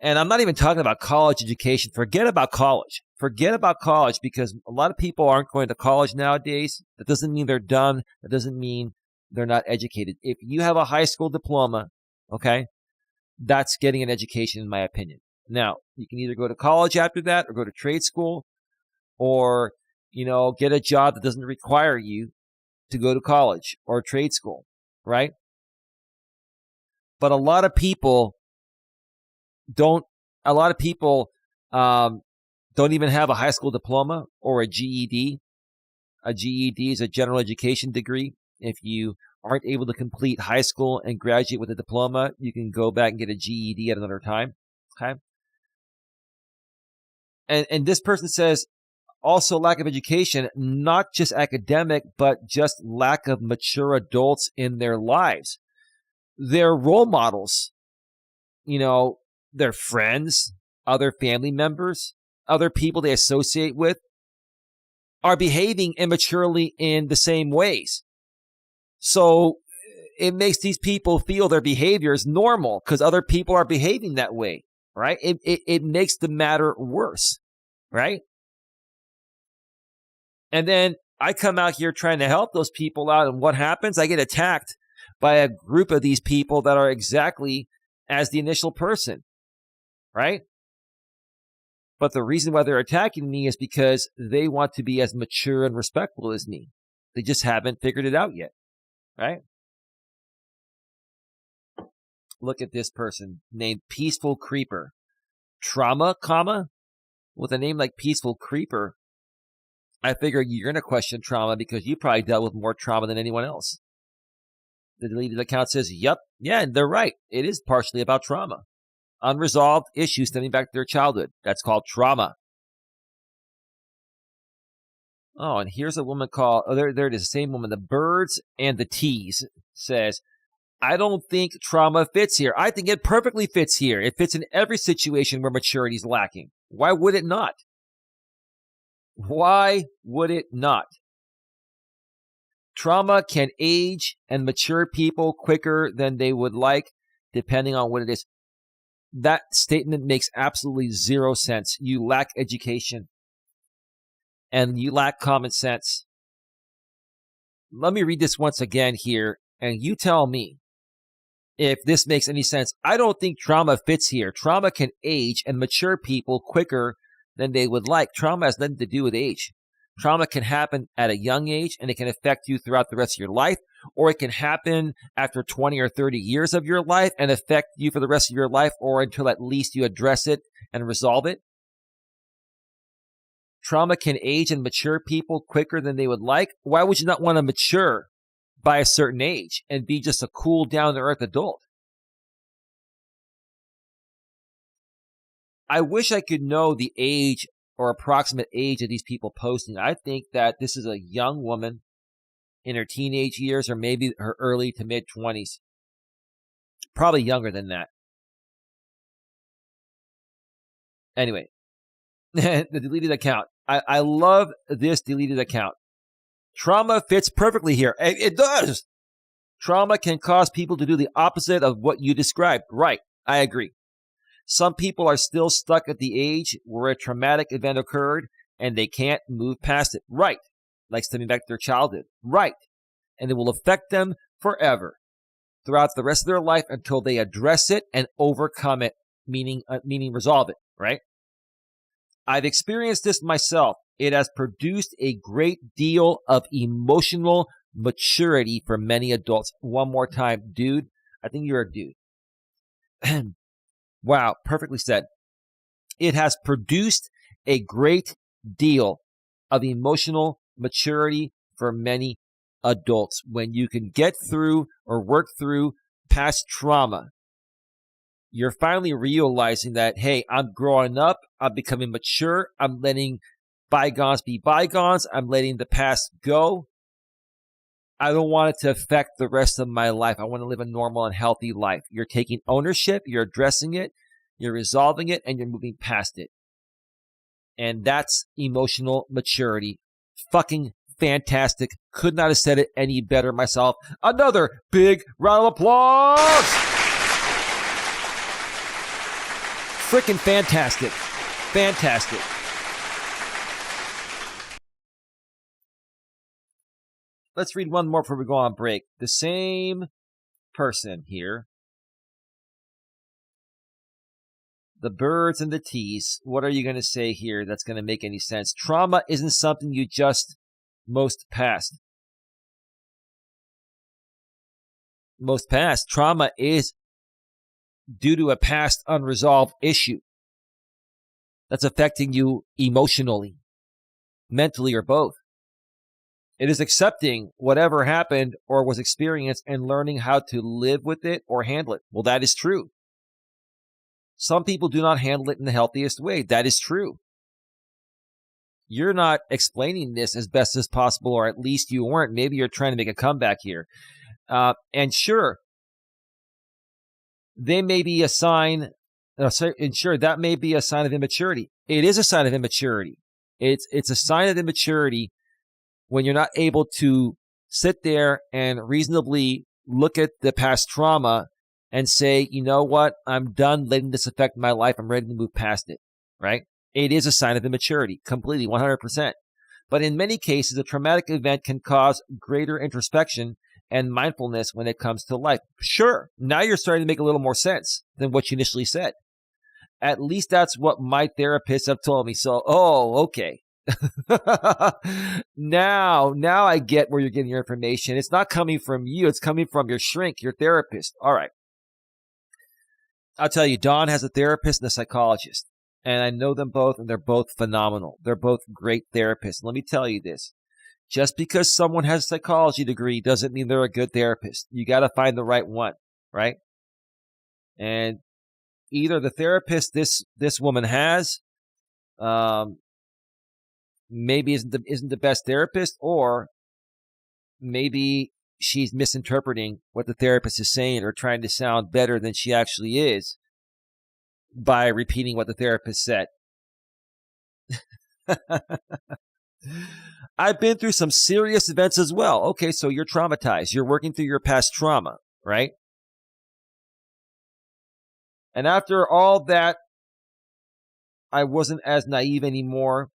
And I'm not even talking about college education. Forget about college. Forget about college, because a lot of people aren't going to college nowadays. That doesn't mean they're dumb. That doesn't mean they're not educated. If you have a high school diploma, okay, that's getting an education, in my opinion. Now, you can either go to college after that or go to trade school, or, get a job that doesn't require you to go to college or trade school, right? But a lot of people don't even have a high school diploma or a GED. A GED is a general education degree. If you aren't able to complete high school and graduate with a diploma, you can go back and get a GED at another time. Okay. And this person says also lack of education, not just academic, but just lack of mature adults in their lives. Their role models, their friends, other family members, other people they associate with, are behaving immaturely in the same ways. So it makes these people feel their behavior is normal because other people are behaving that way, right? It makes the matter worse, right? And then I come out here trying to help those people out, and what happens? I get attacked by a group of these people that are exactly as the initial person, right? But the reason why they're attacking me is because they want to be as mature and respectful as me. They just haven't figured it out yet, right? Look at this person named Peaceful Creeper. Trauma, with a name like Peaceful Creeper, I figure you're going to question trauma because you probably dealt with more trauma than anyone else. The deleted account says, yep, yeah, they're right. It is partially about trauma. Unresolved issues stemming back to their childhood. That's called trauma. Oh, and here's a woman called, there it is, the same woman, the Birds and the Tees, says, I don't think trauma fits here. I think it perfectly fits here. It fits in every situation where maturity is lacking. Why would it not? Why would it not? Trauma can age and mature people quicker than they would like, depending on what it is. That statement makes absolutely zero sense. You lack education and you lack common sense. Let me read this once again here, and you tell me if this makes any sense. I don't think trauma fits here. Trauma can age and mature people quicker than they would like. Trauma has nothing to do with age. Trauma can happen at a young age, and it can affect you throughout the rest of your life, or it can happen after 20 or 30 years of your life and affect you for the rest of your life, or until at least you address it and resolve it. Trauma can age and mature people quicker than they would like. Why would you not want to mature by a certain age and be just a cool, down-to-earth adult? I wish I could know the age or approximate age of these people posting. I think that this is a young woman in her teenage years, or maybe her early to mid 20s. Probably younger than that. Anyway, the deleted account. I love this deleted account. Trauma fits perfectly here. It does. Trauma can cause people to do the opposite of what you described. Right. I agree. Some people are still stuck at the age where a traumatic event occurred and they can't move past it. Right. Like stemming back to their childhood. Right. And it will affect them forever throughout the rest of their life until they address it and overcome it, meaning resolve it. Right. I've experienced this myself. It has produced a great deal of emotional maturity for many adults. One more time, dude. I think you're a dude. Wow, perfectly said. It has produced a great deal of emotional maturity for many adults. When you can get through or work through past trauma, you're finally realizing that, hey, I'm growing up, I'm becoming mature, I'm letting bygones be bygones, I'm letting the past go. I don't want it to affect the rest of my life. I want to live a normal and healthy life. You're taking ownership, you're addressing it, you're resolving it, and you're moving past it. And that's emotional maturity. Fucking fantastic. Could not have said it any better myself. Another big round of applause freaking fantastic. Fantastic. Let's read one more before we go on break. The same person here. The birds and the teas. What are you going to say here that's going to make any sense? Trauma isn't something you just most past. Trauma is due to a past unresolved issue that's affecting you emotionally, mentally, or both. It is accepting whatever happened or was experienced and learning how to live with it or handle it. Well, that is true. Some people do not handle it in the healthiest way. That is true. You're not explaining this as best as possible, or at least you weren't. Maybe you're trying to make a comeback here. And sure, they may be a sign, and sure, that may be a sign of immaturity. It is a sign of immaturity. It's a sign of immaturity when you're not able to sit there and reasonably look at the past trauma and say, you know what, I'm done letting this affect my life. I'm ready to move past it, right? It is a sign of immaturity, completely, 100%. But in many cases, a traumatic event can cause greater introspection and mindfulness when it comes to life. Sure, now you're starting to make a little more sense than what you initially said. At least that's what my therapists have told me. So, okay. Now I get where you're getting your information. It's not coming from you. It's coming from your shrink, your therapist. All right. I'll tell you, Dawn has a therapist and a psychologist. And I know them both, and they're both phenomenal. They're both great therapists. Let me tell you this. Just because someone has a psychology degree doesn't mean they're a good therapist. You got to find the right one, right? And either the therapist this woman has maybe isn't the best therapist, or maybe she's misinterpreting what the therapist is saying or trying to sound better than she actually is by repeating what the therapist said. I've been through some serious events as well. Okay, so you're traumatized. You're working through your past trauma, right? And after all that, I wasn't as naive anymore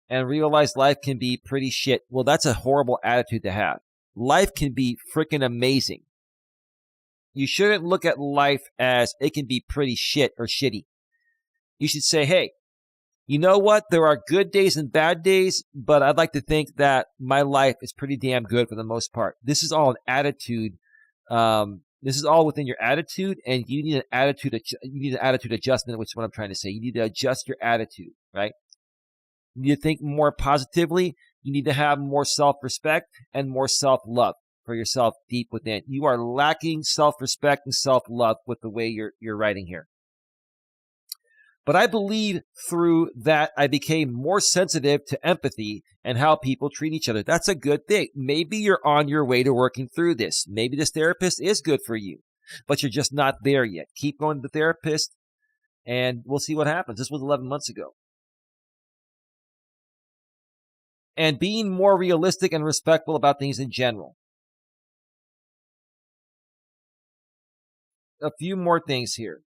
and realized life can be pretty shit. Well, that's a horrible attitude to have. Life can be freaking amazing. You shouldn't look at life as it can be pretty shit or shitty. You should say, hey, you know what? There are good days and bad days, but I'd like to think that my life is pretty damn good for the most part. This is all an attitude. This is all within your attitude, and you need an attitude adjustment, which is what I'm trying to say. You need to adjust your attitude, right? You need to think more positively. You need to have more self-respect and more self-love for yourself deep within. You are lacking self-respect and self-love with the way you're writing here. But I believe through that I became more sensitive to empathy and how people treat each other. That's a good thing. Maybe you're on your way to working through this. Maybe this therapist is good for you, but you're just not there yet. Keep going to the therapist, and we'll see what happens. This was 11 months ago. And being more realistic and respectful about things in general. A few more things here.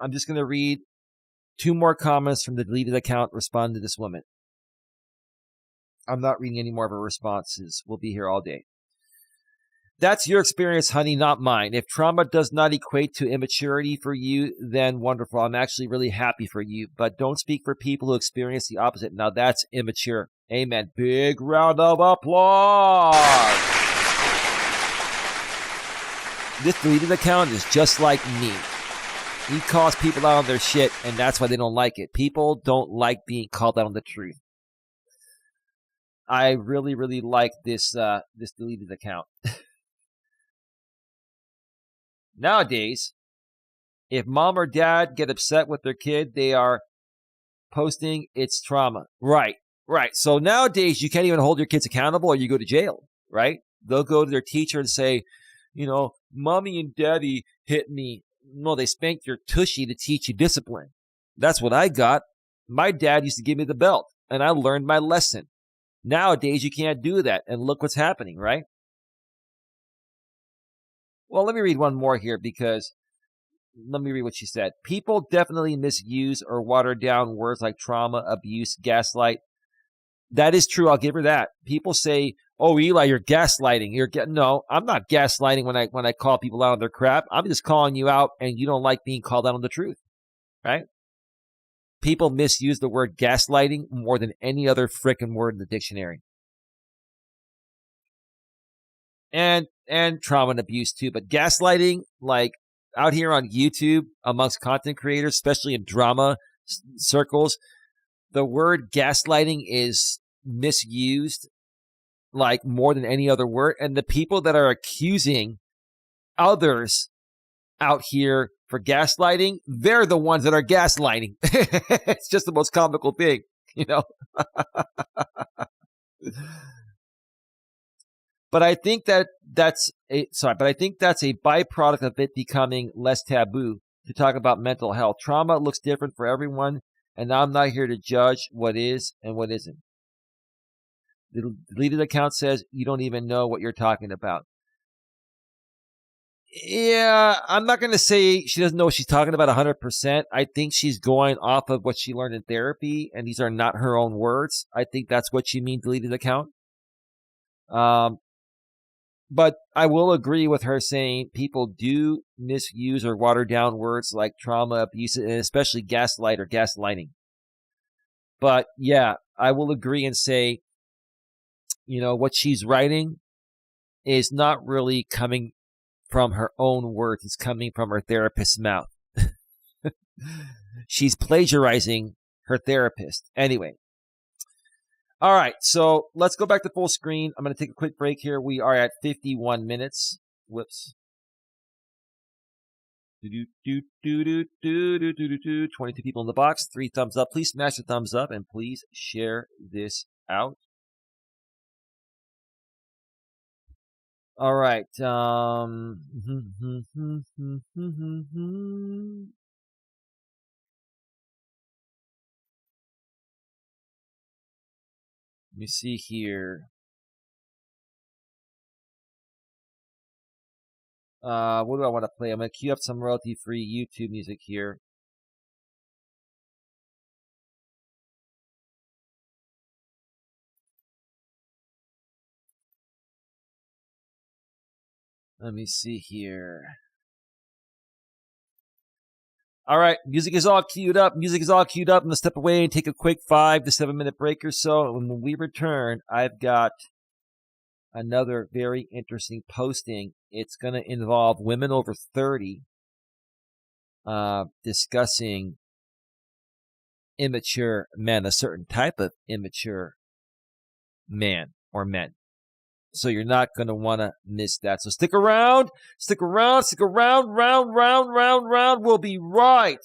I'm just going to read 2 more comments from the deleted account responding to this woman. I'm not reading any more of her responses. We'll be here all day. That's your experience, honey, not mine. If trauma does not equate to immaturity for you, then wonderful. I'm actually really happy for you. But don't speak for people who experience the opposite. Now that's immature. Amen. Big round of applause. This deleted account is just like me. He calls people out on their shit, and that's why they don't like it. People don't like being called out on the truth. I really, really like this deleted account. Nowadays, if mom or dad get upset with their kid, they are posting it's trauma. Right. So nowadays, you can't even hold your kids accountable, or you go to jail, right? They'll go to their teacher and say, mommy and daddy hit me. No, they spanked your tushy to teach you discipline. That's what I got. My dad used to give me the belt, and I learned my lesson. Nowadays, you can't do that, and look what's happening, right? Well, let me read one more here, because let me read what she said. People definitely misuse or water down words like trauma, abuse, gaslight. That is true. I'll give her that. People say, "Oh, Eli, you're gaslighting." No, I'm not gaslighting when I call people out on their crap. I'm just calling you out, and you don't like being called out on the truth, right? People misuse the word gaslighting more than any other frickin' word in the dictionary. And trauma and abuse too. But gaslighting, like out here on YouTube amongst content creators, especially in drama circles, the word gaslighting is misused like more than any other word. And the people that are accusing others out here for gaslighting, they're the ones that are gaslighting. It's just the most comical thing, you know. But I think that's a byproduct of it becoming less taboo to talk about mental health. Trauma looks different for everyone, and I'm not here to judge what is and what isn't. The deleted account says you don't even know what you're talking about. Yeah, I'm not going to say she doesn't know what she's talking about 100%. I think she's going off of what she learned in therapy, and these are not her own words. I think that's what she means, deleted account. But I will agree with her saying people do misuse or water down words like trauma, abuse, and especially gaslight or gaslighting. But yeah, I will agree and say, you know, what she's writing is not really coming from her own words. It's coming from her therapist's mouth. She's plagiarizing her therapist. Anyway. All right, so let's go back to full screen. I'm going to take a quick break here. We are at 51 minutes. Whoops. 22 people in the box. 3 thumbs up. Please smash the thumbs up and please share this out. All right. Let me see here. What do I want to play? I'm going to queue up some royalty-free YouTube music here. Let me see here. All right, music is all queued up. I'm going to step away and take a quick 5 to 7 minute break or so. And when we return, I've got another very interesting posting. It's going to involve women over 30 discussing immature men, a certain type of immature man or men. So you're not going to want to miss that. So stick around. Round. We'll be right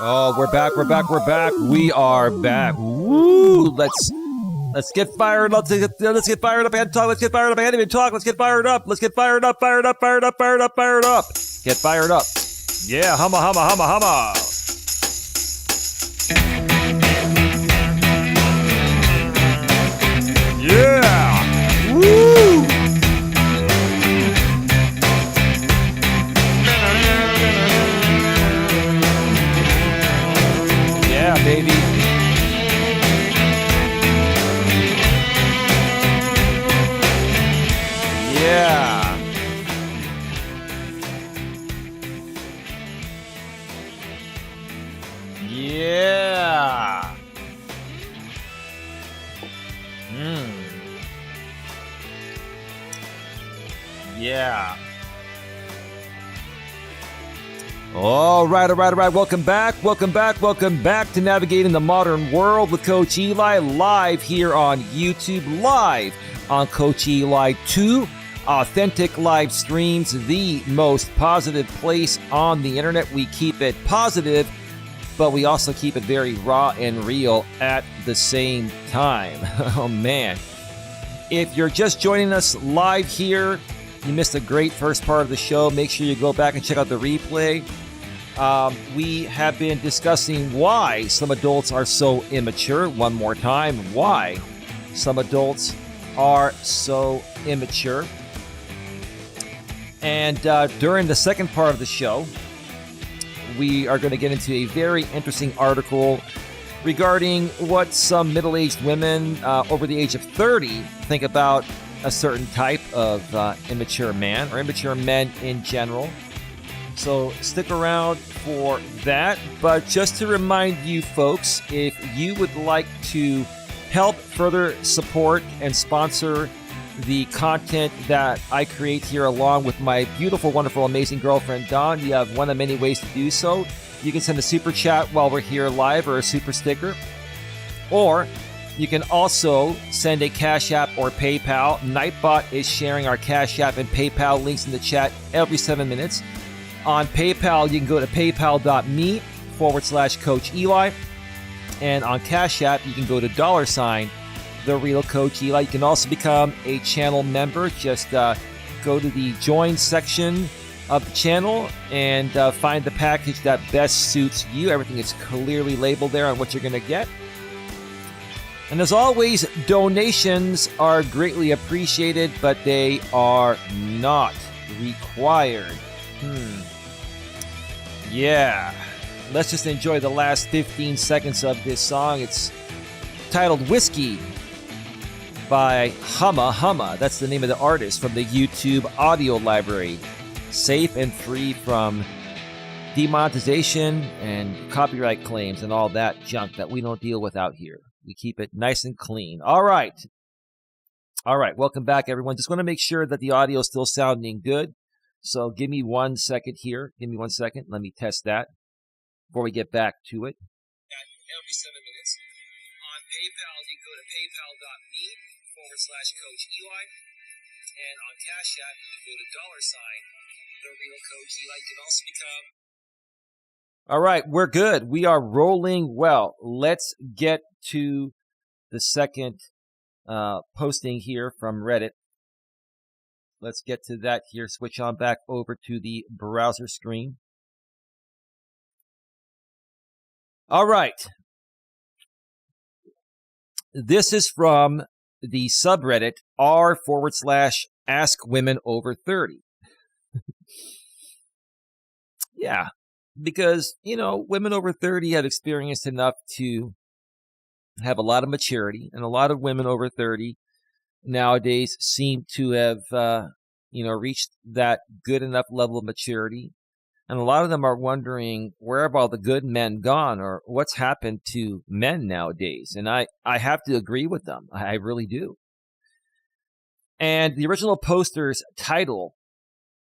Oh, we're back. We are back. Woo! Let's get fired up. Let's get fired up and talk. Let's get fired up and even talk. Let's get fired up. Let's get fired up. Get fired up. Yeah, humma. Yeah. Woo! Yeah, baby. Yeah. Yeah. Yeah. All right. Welcome back to Navigating the Modern World with Coach Eli, live here on YouTube, live on Coach Eli 2, authentic live streams, the most positive place on the internet. We keep it positive, but we also keep it very raw and real at the same time. Oh, man. If you're just joining us live here, you missed a great first part of the show. Make sure you go back and check out the replay. We have been discussing why some adults are so immature. One more time, why some adults are so immature. And during the second part of the show, we are going to get into a very interesting article regarding what some middle-aged women over the age of 30 think about a certain type of immature man, or immature men in general. So stick around for that. But just to remind you folks, if you would like to help further support and sponsor the content that I create here along with my beautiful, wonderful, amazing girlfriend, Dawn, you have one of many ways to do so. You can send a super chat while we're here live, or a super sticker. Or you can also send a Cash App or PayPal. Nightbot is sharing our Cash App and PayPal links in the chat every 7 minutes. On PayPal, you can go to paypal.me/Coach Eli. And on Cash App, you can go to $The Real Coach Eli. You can also become a channel member. Just go to the join section of the channel and find the package that best suits you. Everything is clearly labeled there on what you're going to get. And as always, donations are greatly appreciated, but they are not required. Yeah. Let's just enjoy the last 15 seconds of this song. It's titled Whiskey by Humma. That's the name of the artist from the YouTube audio library. Safe and free from demonetization and copyright claims and all that junk that we don't deal with out here. We keep it nice and clean. All right. Welcome back, everyone. Just want to make sure that the audio is still sounding good. So give me 1 second here. Let me test that before we get back to it. Every 7 minutes. On PayPal, you can go to paypal.me/Coach Eli. And on Cash App, you can go to $The Real Coach Eli. You can also become... All right, we're good. We are rolling well. Let's get to the second posting here from Reddit. Let's get to that here. Switch on back over to the browser screen. All right. This is from the subreddit r/AskWomenOver30. Yeah, because, women over 30 have experienced enough to have a lot of maturity, and a lot of women over 30 nowadays seem to have, reached that good enough level of maturity. And a lot of them are wondering, where have all the good men gone, or what's happened to men nowadays? And I have to agree with them. I really do. And the original poster's title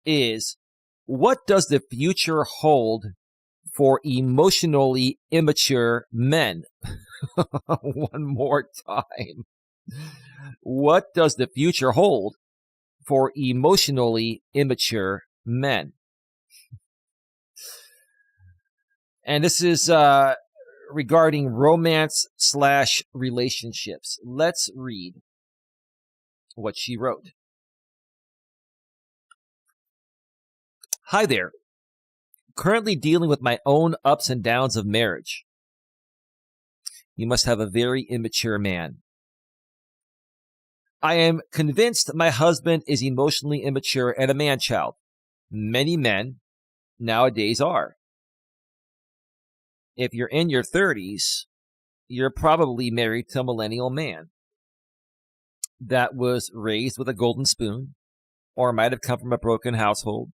is, "What does the future hold for emotionally immature men?" One more time. What does the future hold for emotionally immature men? And this is regarding romance/relationships. Let's read what she wrote. Hi there. Currently dealing with my own ups and downs of marriage. You must have a very immature man. I am convinced my husband is emotionally immature and a man-child. Many men nowadays are. If you're in your 30s, you're probably married to a millennial man that was raised with a golden spoon, or might have come from a broken household,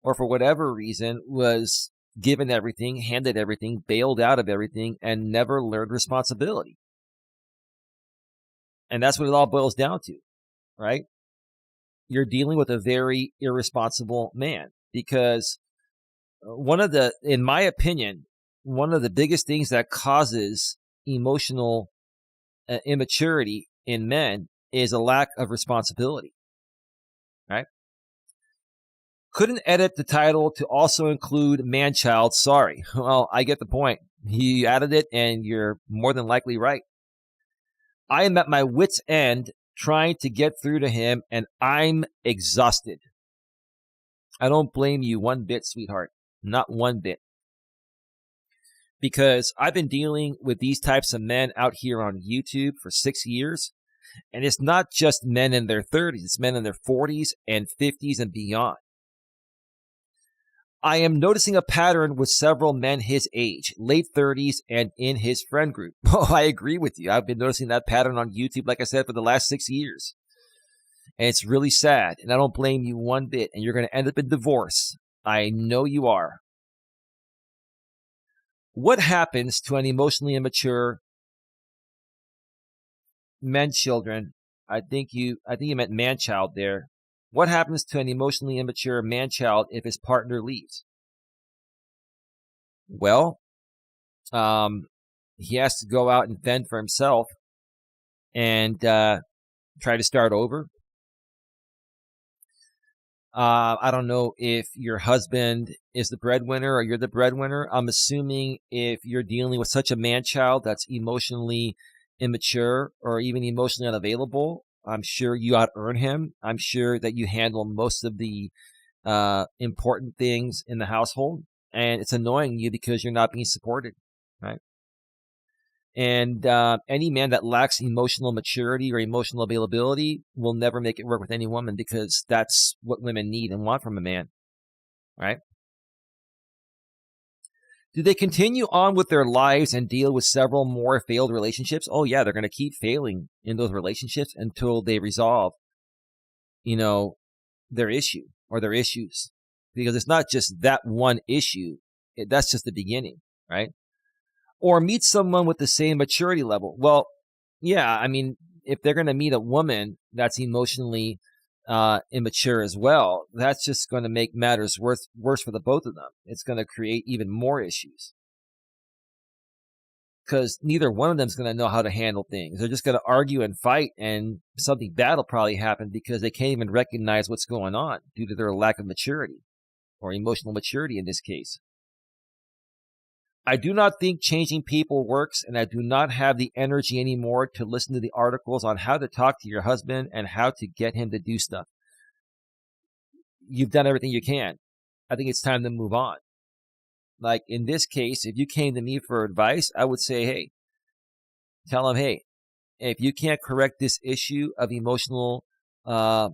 or for whatever reason was given everything, handed everything, bailed out of everything, and never learned responsibility. And that's what it all boils down to, right? You're dealing with a very irresponsible man, because in my opinion, one of the biggest things that causes emotional immaturity in men is a lack of responsibility, right? Couldn't edit the title to also include man-child. Sorry. Well, I get the point. You added it, and you're more than likely right. I am at my wit's end trying to get through to him, and I'm exhausted. I don't blame you one bit, sweetheart. Not one bit. Because I've been dealing with these types of men out here on YouTube for 6 years, and it's not just men in their 30s. It's men in their 40s and 50s and beyond. I am noticing a pattern with several men his age, late 30s, and in his friend group. Oh, I agree with you. I've been noticing that pattern on YouTube, like I said, for the last 6 years. And it's really sad, and I don't blame you one bit, and you're going to end up in divorce. I know you are. What happens to an emotionally immature children? I think you meant man-child there. What happens to an emotionally immature man-child if his partner leaves? Well, he has to go out and fend for himself and try to start over. I don't know if your husband is the breadwinner or you're the breadwinner. I'm assuming if you're dealing with such a man-child that's emotionally immature or even emotionally unavailable, I'm sure you out-earn him. I'm sure that you handle most of the important things in the household, and it's annoying you because you're not being supported, right? And any man that lacks emotional maturity or emotional availability will never make it work with any woman, because that's what women need and want from a man, right? Do they continue on with their lives and deal with several more failed relationships? Oh, yeah, they're going to keep failing in those relationships until they resolve, their issue or their issues. Because it's not just that one issue. That's just the beginning, right? Or meet someone with the same maturity level. Well, yeah, I mean, if they're going to meet a woman that's emotionally immature as well, that's just going to make matters worse for the both of them. It's going to create even more issues, because neither one of them is going to know how to handle things. They're just going to argue and fight, and something bad will probably happen because they can't even recognize what's going on due to their lack of maturity, or emotional maturity in this case. I do not think changing people works, and I do not have the energy anymore to listen to the articles on how to talk to your husband and how to get him to do stuff. You've done everything you can. I think it's time to move on. Like in this case, if you came to me for advice, I would say, tell him, hey, if you can't correct this issue of emotional, lack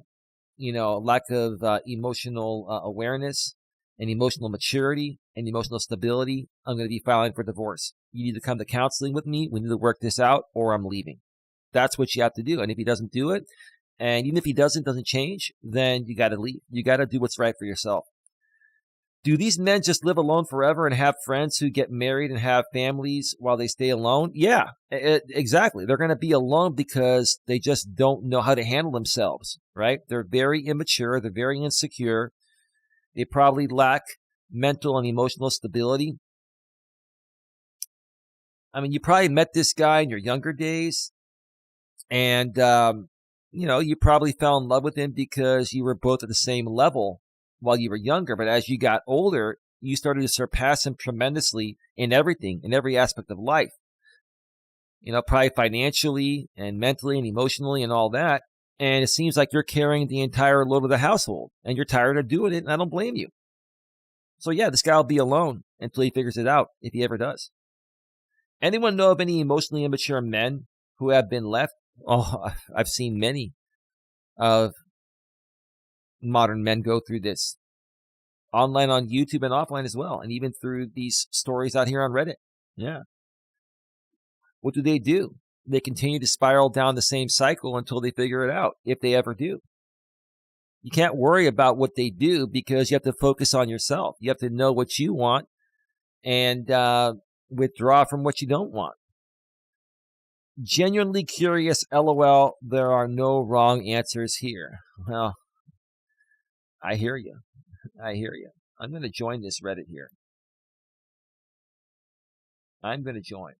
of emotional awareness and emotional maturity and emotional stability, I'm going to be filing for divorce. You need to come to counseling with me. We need to work this out, or I'm leaving. That's what you have to do. And if he doesn't do it, and even if he doesn't change, then you got to leave. You got to do what's right for yourself. Do these men just live alone forever and have friends who get married and have families while they stay alone? Yeah, exactly. They're going to be alone because they just don't know how to handle themselves, right? They're very immature. They're very insecure. They probably lack mental and emotional stability. I mean, you probably met this guy in your younger days, and, you probably fell in love with him because you were both at the same level while you were younger. But as you got older, you started to surpass him tremendously in everything, in every aspect of life. Probably financially and mentally and emotionally and all that. And it seems like you're carrying the entire load of the household and you're tired of doing it. And I don't blame you. So yeah, this guy will be alone until he figures it out, if he ever does. Anyone know of any emotionally immature men who have been left? Oh, I've seen many of modern men go through this. Online on YouTube and offline as well. And even through these stories out here on Reddit. Yeah. What do? They continue to spiral down the same cycle until they figure it out, if they ever do. You can't worry about what they do because you have to focus on yourself. You have to know what you want and withdraw from what you don't want. Genuinely curious, LOL, there are no wrong answers here. Well, I hear you. I'm going to join this Reddit here. I'm going to join.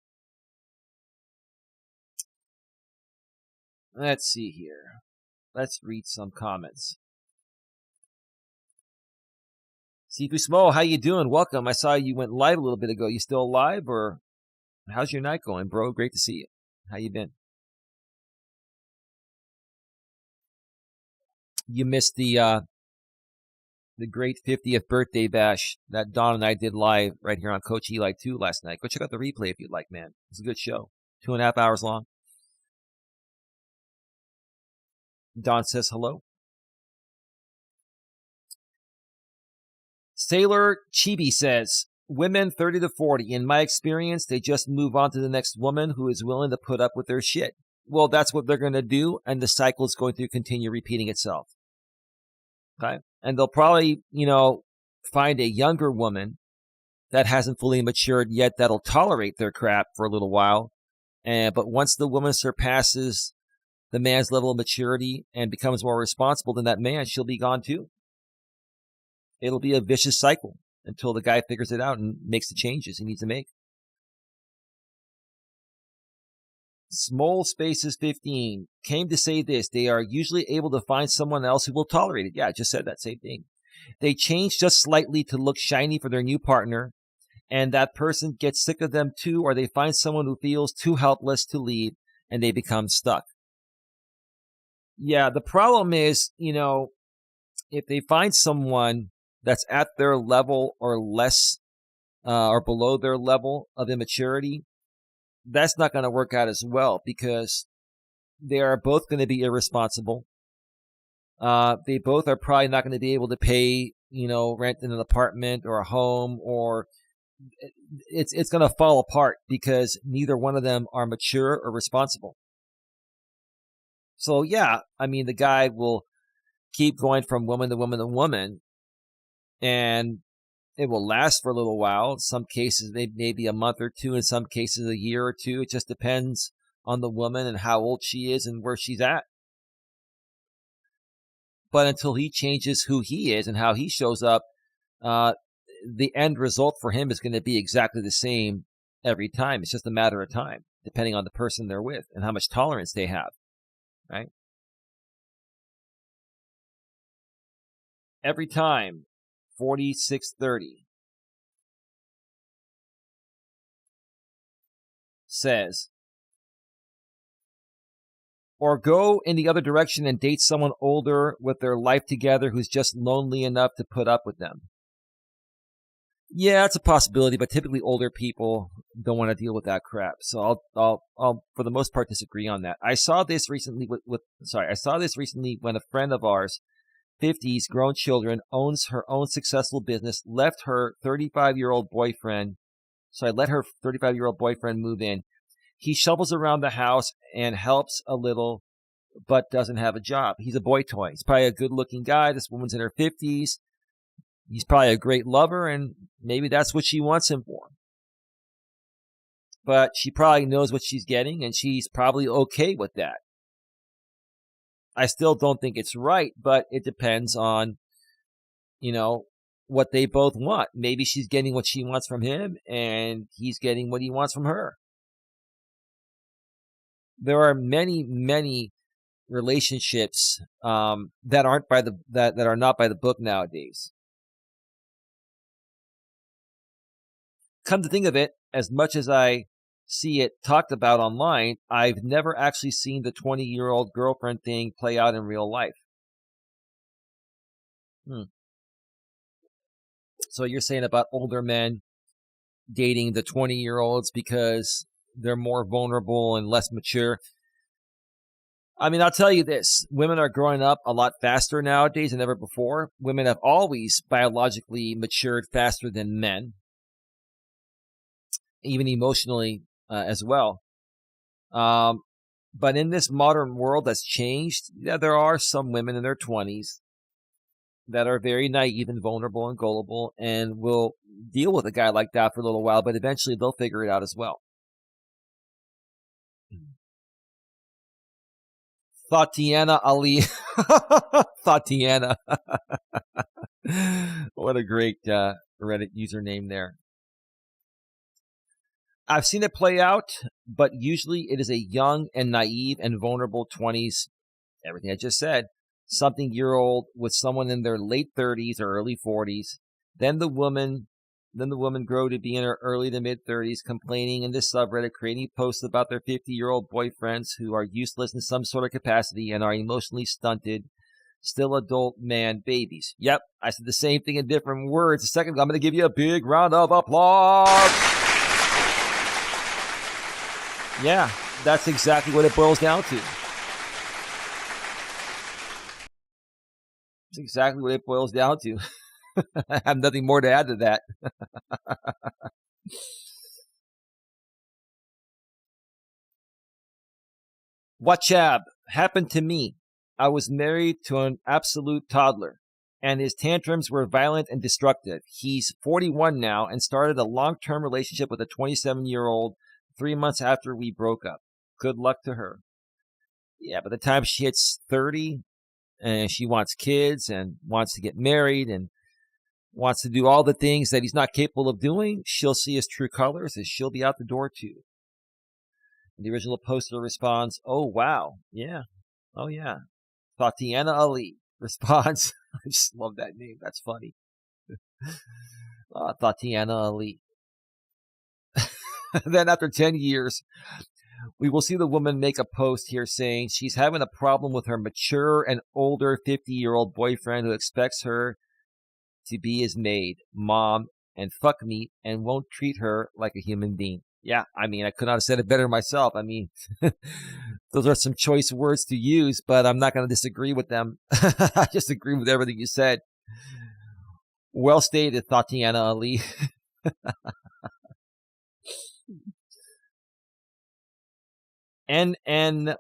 Let's see here. Let's read some comments. Sifu Smo, how you doing? Welcome. I saw you went live a little bit ago. You still live, or how's your night going, bro? Great to see you. How you been? You missed the great 50th birthday bash that Don and I did live right here on Coach Eli 2 last night. Go check out the replay if you'd like, man. It's a good show. 2.5 hours long. Don says hello. Sailor Chibi says, women 30 to 40, in my experience, they just move on to the next woman who is willing to put up with their shit. Well, that's what they're going to do, and the cycle is going to continue repeating itself. Okay? And they'll probably, find a younger woman that hasn't fully matured yet that'll tolerate their crap for a little while. But once the woman surpasses the man's level of maturity and becomes more responsible than that man, she'll be gone too. It'll be a vicious cycle until the guy figures it out and makes the changes he needs to make. Small Spaces 15 came to say this. They are usually able to find someone else who will tolerate it. Yeah, I just said that same thing. They change just slightly to look shiny for their new partner, and that person gets sick of them too, or they find someone who feels too helpless to leave, and they become stuck. Yeah, the problem is, if they find someone that's at their level or less or below their level of immaturity, that's not going to work out as well because they are both going to be irresponsible. They both are probably not going to be able to pay, rent in an apartment or a home, or it's going to fall apart because neither one of them are mature or responsible. So yeah, the guy will keep going from woman to woman to woman, and it will last for a little while. In some cases, maybe a month or two. In some cases, a year or two. It just depends on the woman and how old she is and where she's at. But until he changes who he is and how he shows up, the end result for him is going to be exactly the same every time. It's just a matter of time, depending on the person they're with and how much tolerance they have, right? Every time, 4630 says, or go in the other direction and date someone older with their life together who's just lonely enough to put up with them. Yeah, it's a possibility, but typically older people don't want to deal with that crap. So I'll for the most part disagree on that. I saw this recently when a friend of ours, 50s, grown children, owns her own successful business, let her 35-year-old boyfriend move in. He shovels around the house and helps a little, but doesn't have a job. He's a boy toy. He's probably a good-looking guy. This woman's in her 50s. He's probably a great lover, and maybe that's what she wants him for. But she probably knows what she's getting, and she's probably okay with that. I still don't think it's right, but it depends on, what they both want. Maybe she's getting what she wants from him, and he's getting what he wants from her. There are many, many relationships that are not by the book nowadays. come to think of it, as much as I see it talked about online, I've never actually seen the 20-year-old girlfriend thing play out in real life. So you're saying about older men dating the 20-year-olds because they're more vulnerable and less mature. I mean, I'll tell you this. Women are growing up a lot faster nowadays than ever before. Women have always biologically matured faster than men, even emotionally as well. But in this modern world that's changed, yeah, there are some women in their 20s that are very naive and vulnerable and gullible and will deal with a guy like that for a little while, but eventually they'll figure it out as well. Tatiana Ali. Tatiana. What a great Reddit username there. I've seen it play out, but usually it is a young and naive and vulnerable 20s, everything I just said, something-year-old with someone in their late 30s or early 40s. Then the woman grow to be in her early to mid-30s, complaining in this subreddit, creating posts about their 50-year-old boyfriends who are useless in some sort of capacity and are emotionally stunted, still adult man babies. Yep, I said the same thing in different words. A second ago, I'm going to give you a big round of applause. Yeah, that's exactly what it boils down to. That's exactly what it boils down to. I have nothing more to add to that. Wachab happened to me. I was married to an absolute toddler, and his tantrums were violent and destructive. He's 41 now and started a long-term relationship with a 27-year-old 3 months after we broke up. Good luck to her. Yeah, by the time she hits 30 and she wants kids and wants to get married and wants to do all the things that he's not capable of doing, she'll see his true colors and she'll be out the door too. And the original poster responds, "Oh, wow. Yeah. Oh, yeah." Tatiana Ali responds, I just love that name. That's funny. Tatiana Ali. Then after 10 years, we will see the woman make a post here saying she's having a problem with her mature and older 50-year-old boyfriend who expects her to be his maid, mom, and fuck meat and won't treat her like a human being. Yeah, I mean, I could not have said it better myself. I mean, those are some choice words to use, but I'm not going to disagree with them. I just agree with everything you said. Well stated, Tatiana Ali. NNYLAM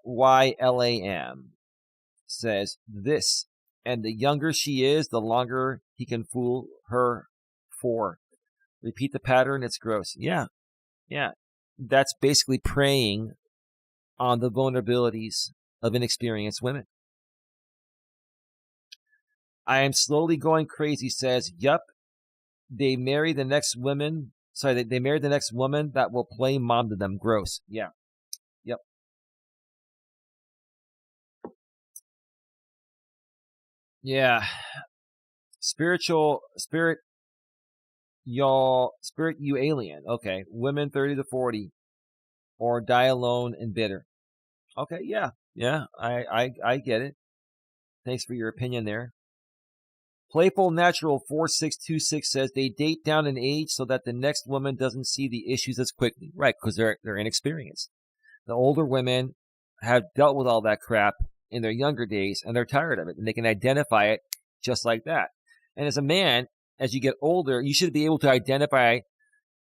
says this, and the younger she is, the longer he can fool her for. Repeat the pattern, it's gross. Yeah. That's basically preying on the vulnerabilities of inexperienced women. I am slowly going crazy says, yup, they marry the next woman. Sorry, they marry the next woman that will play mom to them. Gross. Yeah. Yep. Yeah. Spirit you alien. Okay. Women 30 to 40 or die alone and bitter. Okay. Yeah. I get it. Thanks for your opinion there. Playful Natural 4626 says they date down in age so that the next woman doesn't see the issues as quickly. Right, because they're inexperienced. The older women have dealt with all that crap in their younger days and they're tired of it and they can identify it just like that. And as a man, as you get older, you should be able to identify,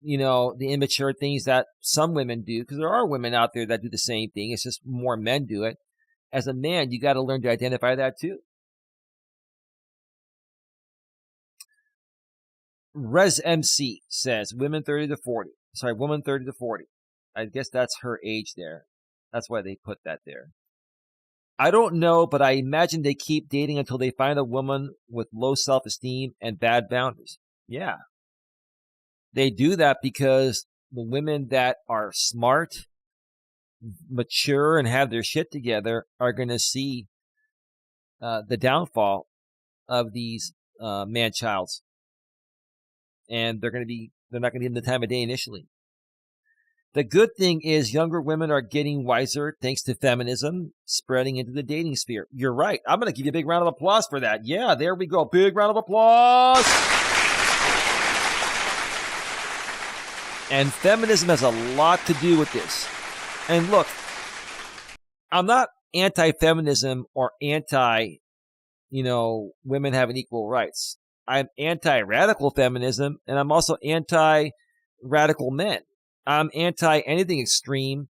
the immature things that some women do, because there are women out there that do the same thing. It's just more men do it. As a man, you got to learn to identify that too. Res MC says women 30 to 40. Sorry, woman 30 to 40. I guess that's her age there. That's why they put that there. I don't know, but I imagine they keep dating until they find a woman with low self-esteem and bad boundaries. Yeah. They do that because the women that are smart, mature, and have their shit together are going to see the downfall of these man-childs. and they're not going to give them the time of day initially. The good thing is younger women are getting wiser thanks to feminism spreading into the dating sphere. You're right. I'm going to give you a big round of applause for that. Yeah, there we go. Big round of applause. And feminism has a lot to do with this. And look, I'm not anti-feminism or anti, women having equal rights. I'm anti-radical feminism, and I'm also anti-radical men. I'm anti anything extreme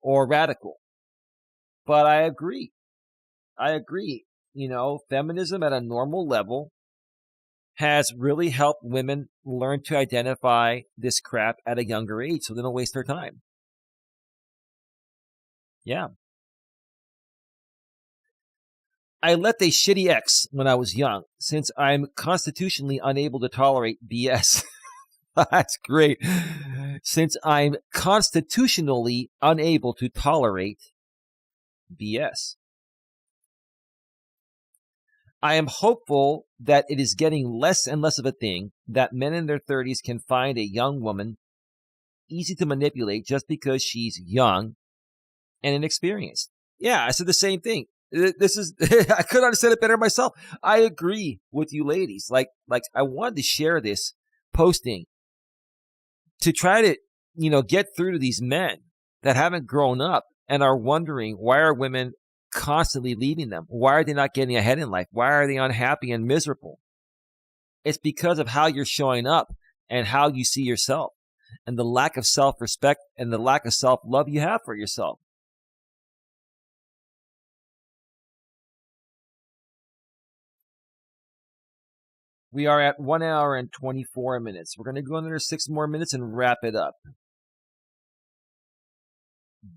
or radical. But I agree. Feminism at a normal level has really helped women learn to identify this crap at a younger age so they don't waste their time. Yeah. I left a shitty ex when I was young, since I'm constitutionally unable to tolerate BS. That's great. Since I'm constitutionally unable to tolerate BS. I am hopeful that it is getting less and less of a thing that men in their 30s can find a young woman easy to manipulate just because she's young and inexperienced. Yeah, I said the same thing. This is, I couldn't have said it better myself. I agree with you ladies. Like I wanted to share this posting to try to, get through to these men that haven't grown up and are wondering, why are women constantly leaving them? Why are they not getting ahead in life? Why are they unhappy and miserable? It's because of how you're showing up and how you see yourself and the lack of self-respect and the lack of self-love you have for yourself. We are at 1 hour and 24 minutes. We're going to go another 6 more minutes and wrap it up.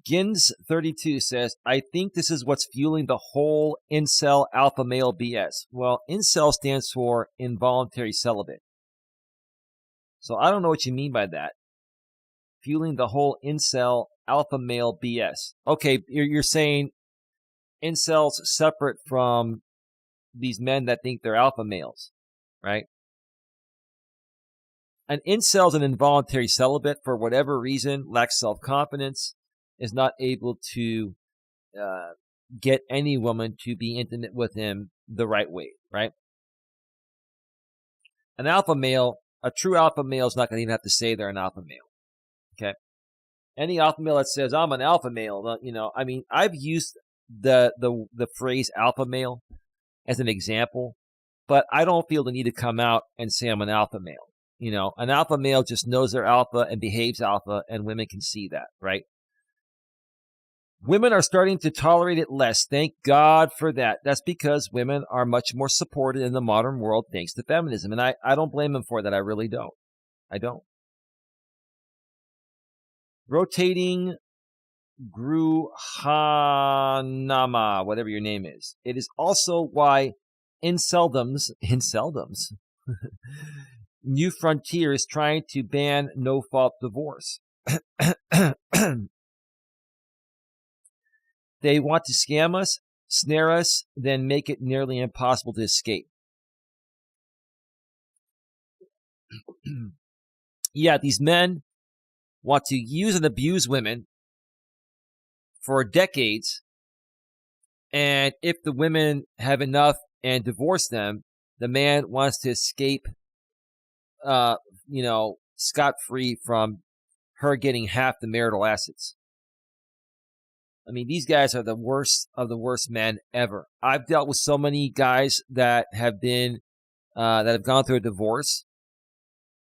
Gins32 says, I think this is what's fueling the whole incel alpha male BS. Well, incel stands for involuntary celibate. So I don't know what you mean by that. Fueling the whole incel alpha male BS. Okay, you're saying incels separate from these men that think they're alpha males, right? An incel is an involuntary celibate for whatever reason, lacks self-confidence, is not able to get any woman to be intimate with him the right way, right? An alpha male, a true alpha male is not going to even have to say they're an alpha male, okay? Any alpha male that says, I'm an alpha male, I've used the phrase alpha male as an example, but I don't feel the need to come out and say I'm an alpha male. An alpha male just knows they're alpha and behaves alpha, and women can see that, right? Women are starting to tolerate it less. Thank God for that. That's because women are much more supported in the modern world thanks to feminism. And I don't blame them for that. I really don't. I don't. Rotating Gruhanama, whatever your name is. It is also why inceldoms, New Frontier is trying to ban no-fault divorce. They want to scam us, snare us, then make it nearly impossible to escape. Yeah, these men want to use and abuse women for decades, and if the women have enough and divorce them, the man wants to escape, scot-free from her getting half the marital assets. I mean, these guys are the worst of the worst men ever. I've dealt with so many guys that have gone through a divorce,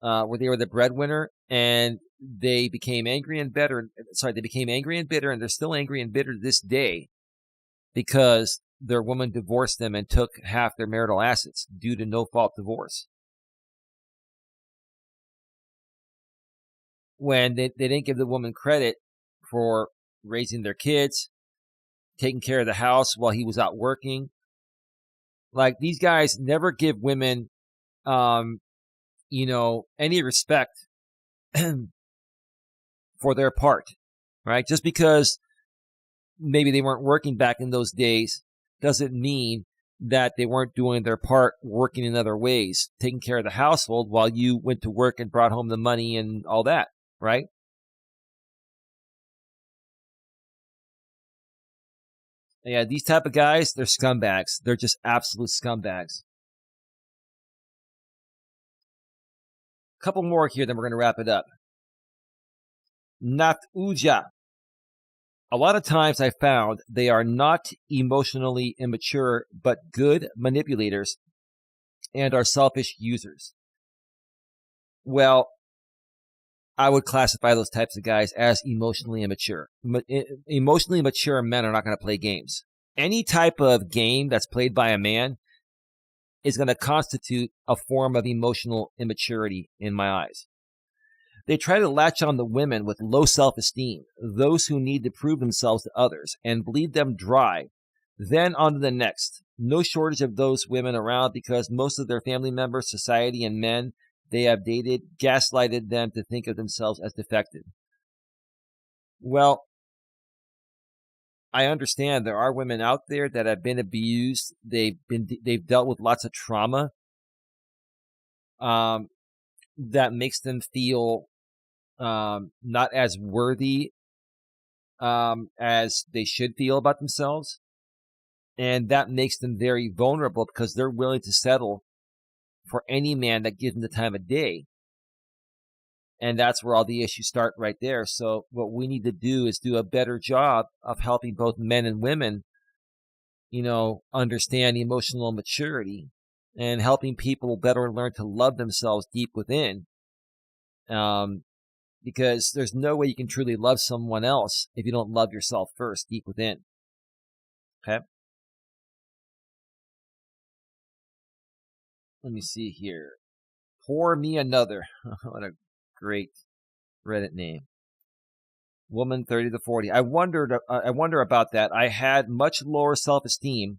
where they were the breadwinner, and they became angry and bitter. They became angry and bitter, and they're still angry and bitter to this day because their woman divorced them and took half their marital assets due to no-fault divorce. When they didn't give the woman credit for raising their kids, taking care of the house while he was out working. Like, these guys never give women, any respect for their part, right? Just because maybe they weren't working back in those days doesn't mean that they weren't doing their part working in other ways, taking care of the household while you went to work and brought home the money and all that, right? Yeah, these type of guys, they're scumbags. They're just absolute scumbags. A couple more here, then we're going to wrap it up. Natuja. A lot of times I found they are not emotionally immature, but good manipulators and are selfish users. Well, I would classify those types of guys as emotionally immature. Emotionally mature men are not going to play games. Any type of game that's played by a man is going to constitute a form of emotional immaturity in my eyes. They try to latch on to women with low self-esteem, those who need to prove themselves to others, and bleed them dry. Then on to the next. No shortage of those women around because most of their family members, society, and men they have dated gaslighted them to think of themselves as defective. Well, I understand there are women out there that have been abused. They've dealt with lots of trauma that makes them feel not as worthy as they should feel about themselves. And that makes them very vulnerable because they're willing to settle for any man that gives them the time of day. And that's where all the issues start right there. So what we need to do is do a better job of helping both men and women, understand emotional maturity and helping people better learn to love themselves deep within. Because there's no way you can truly love someone else if you don't love yourself first, deep within. Okay? Let me see here. Pour me another. What a great Reddit name. Woman 30 to 40. I wonder about that. I had much lower self-esteem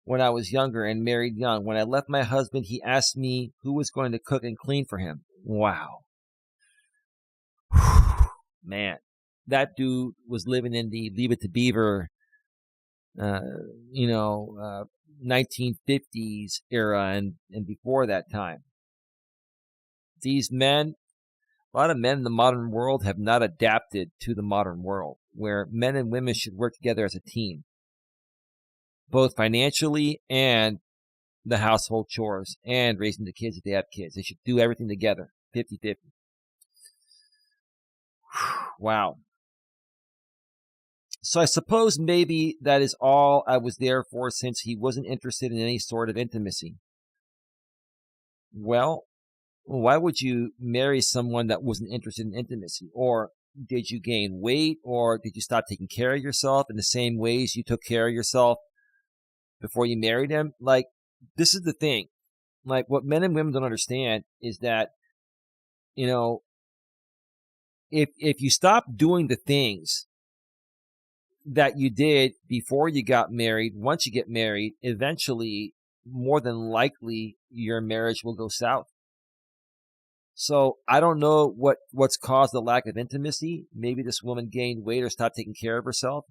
when I was younger and married young. When I left my husband, he asked me who was going to cook and clean for him. Wow. Man, that dude was living in the Leave It to Beaver, 1950s era and before that time. These men, a lot of men in the modern world have not adapted to the modern world, where men and women should work together as a team, both financially and the household chores and raising the kids if they have kids. They should do everything together, 50-50. Wow. So I suppose maybe that is all I was there for, since he wasn't interested in any sort of intimacy. Well, why would you marry someone that wasn't interested in intimacy? Or did you gain weight? Or did you stop taking care of yourself in the same ways you took care of yourself before you married him? Like, this is the thing. Like, what men and women don't understand is that, if you stop doing the things that you did before you got married, once you get married, eventually, more than likely, your marriage will go south. So I don't know what's caused the lack of intimacy. Maybe this woman gained weight or stopped taking care of herself.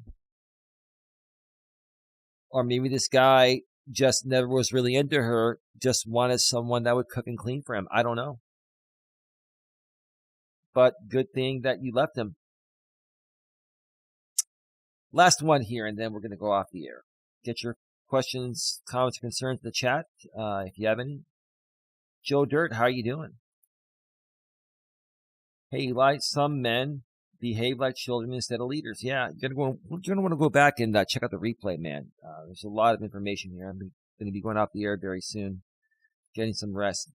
Or maybe this guy just never was really into her, just wanted someone that would cook and clean for him. I don't know. But good thing that you left him. Last one here, and then we're going to go off the air. Get your questions, comments, concerns in the chat if you have any. Joe Dirt, how are you doing? Hey, Eli, some men behave like children instead of leaders. Yeah, you're going to want to go back and check out the replay, man. There's a lot of information here. I'm going to be going off the air very soon, getting some rest.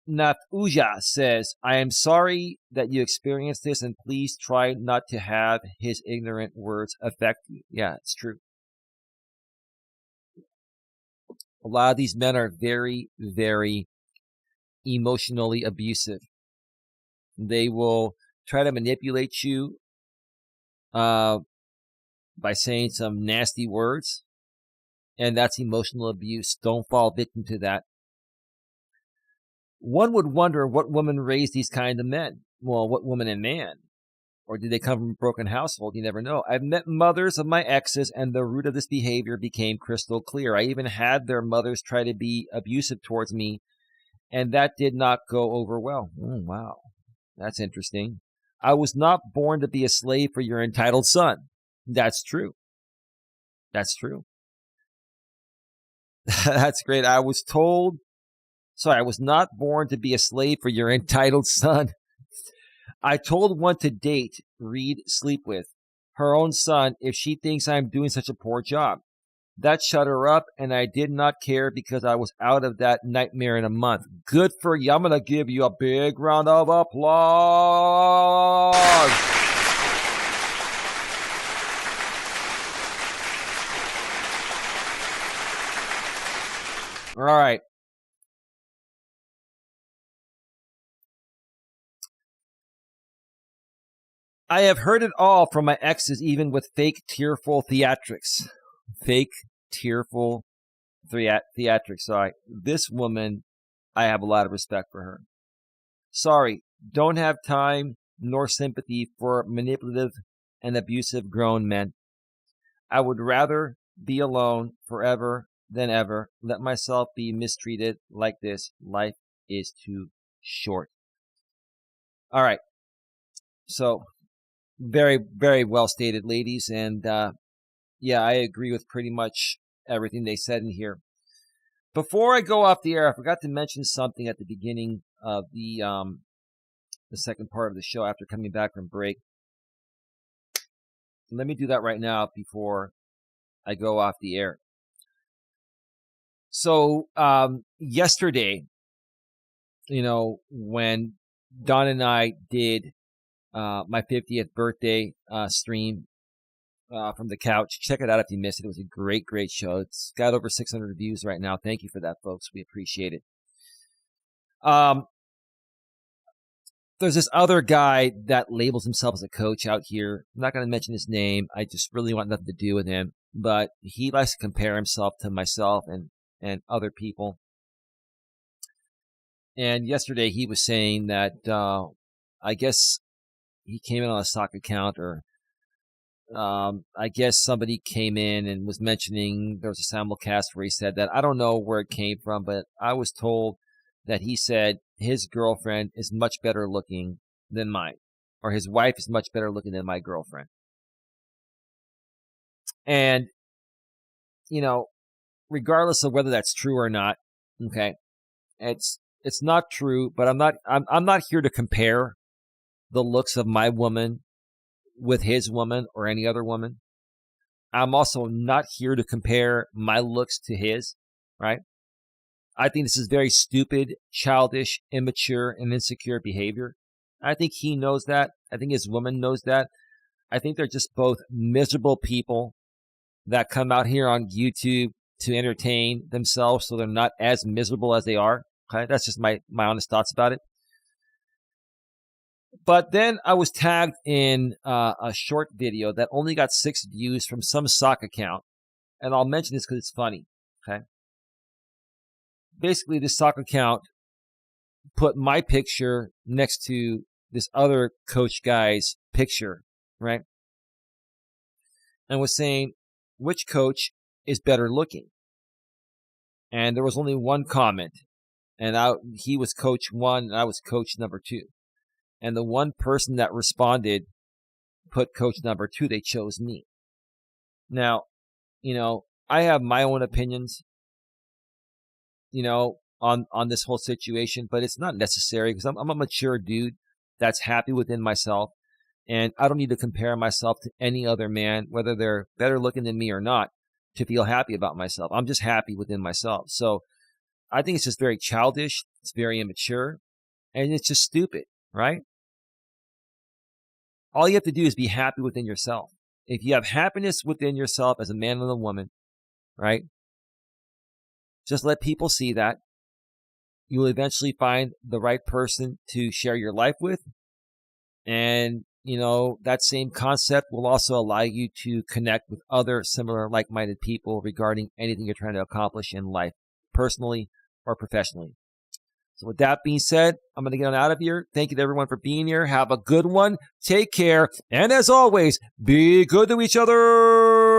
Nafuja says, I am sorry that you experienced this, and please try not to have his ignorant words affect you. Yeah, it's true. A lot of these men are very, very emotionally abusive. They will try to manipulate you by saying some nasty words, and that's emotional abuse. Don't fall victim to that. One would wonder what woman raised these kind of men. Well, what woman and man, Or did they come from a broken household? You never know. I've met mothers of my exes, and the root of this behavior became crystal clear. I even had their mothers try to be abusive towards me, and that did not go over well. Wow. That's interesting. I was not born to be a slave for your entitled son. That's true. That's true. That's great. I was not born to be a slave for your entitled son. I told one to date, read, sleep with her own son if she thinks I'm doing such a poor job. That shut her up, and I did not care because I was out of that nightmare in a month. Good for you. I'm going to give you a big round of applause. All right. I have heard it all from my exes, even with fake tearful theatrics. Fake tearful theatrics. Sorry. This woman, I have a lot of respect for her. Sorry, don't have time nor sympathy for manipulative and abusive grown men. I would rather be alone forever than ever let myself be mistreated like this. Life is too short. All right. So, very, very well stated, ladies. And yeah, I agree with pretty much everything they said in here. Before I go off the air, I forgot to mention something at the beginning of the second part of the show after coming back from break. Let me do that right now before I go off the air. So yesterday, when Don and I did my 50th birthday stream from the couch. Check it out if you missed it. It was a great, great show. It's got over 600 views right now. Thank you for that, folks. We appreciate it. There's this other guy that labels himself as a coach out here. I'm not going to mention his name. I just really want nothing to do with him. But he likes to compare himself to myself and other people. And yesterday he was saying that I guess he came in on a stock account, or I guess somebody came in and was mentioning there was a simulcast where he said that. I don't know where it came from, but I was told that he said his girlfriend is much better looking than mine, or his wife is much better looking than my girlfriend. And, regardless of whether that's true or not, okay, it's not true, but I'm not here to compare the looks of my woman with his woman or any other woman. I'm also not here to compare my looks to his, right? I think this is very stupid, childish, immature, and insecure behavior. I think he knows that. I think his woman knows that. I think they're just both miserable people that come out here on YouTube to entertain themselves so they're not as miserable as they are. Okay, that's just my honest thoughts about it. But then I was tagged in a short video that only got 6 views from some sock account. And I'll mention this because it's funny. Okay. Basically, this sock account put my picture next to this other coach guy's picture, right? And was saying, which coach is better looking? And there was only one comment. And he was coach 1 and I was coach number 2. And the one person that responded put coach number 2. They chose me. Now, I have my own opinions, on this whole situation, but it's not necessary because I'm a mature dude that's happy within myself. And I don't need to compare myself to any other man, whether they're better looking than me or not, to feel happy about myself. I'm just happy within myself. So I think it's just very childish. It's very immature. And it's just stupid, right? All you have to do is be happy within yourself. If you have happiness within yourself as a man and a woman, right? Just let people see that. You will eventually find the right person to share your life with. And, that same concept will also allow you to connect with other similar like-minded people regarding anything you're trying to accomplish in life, personally or professionally. So with that being said, I'm going to get on out of here. Thank you to everyone for being here. Have a good one. Take care. And as always, be good to each other.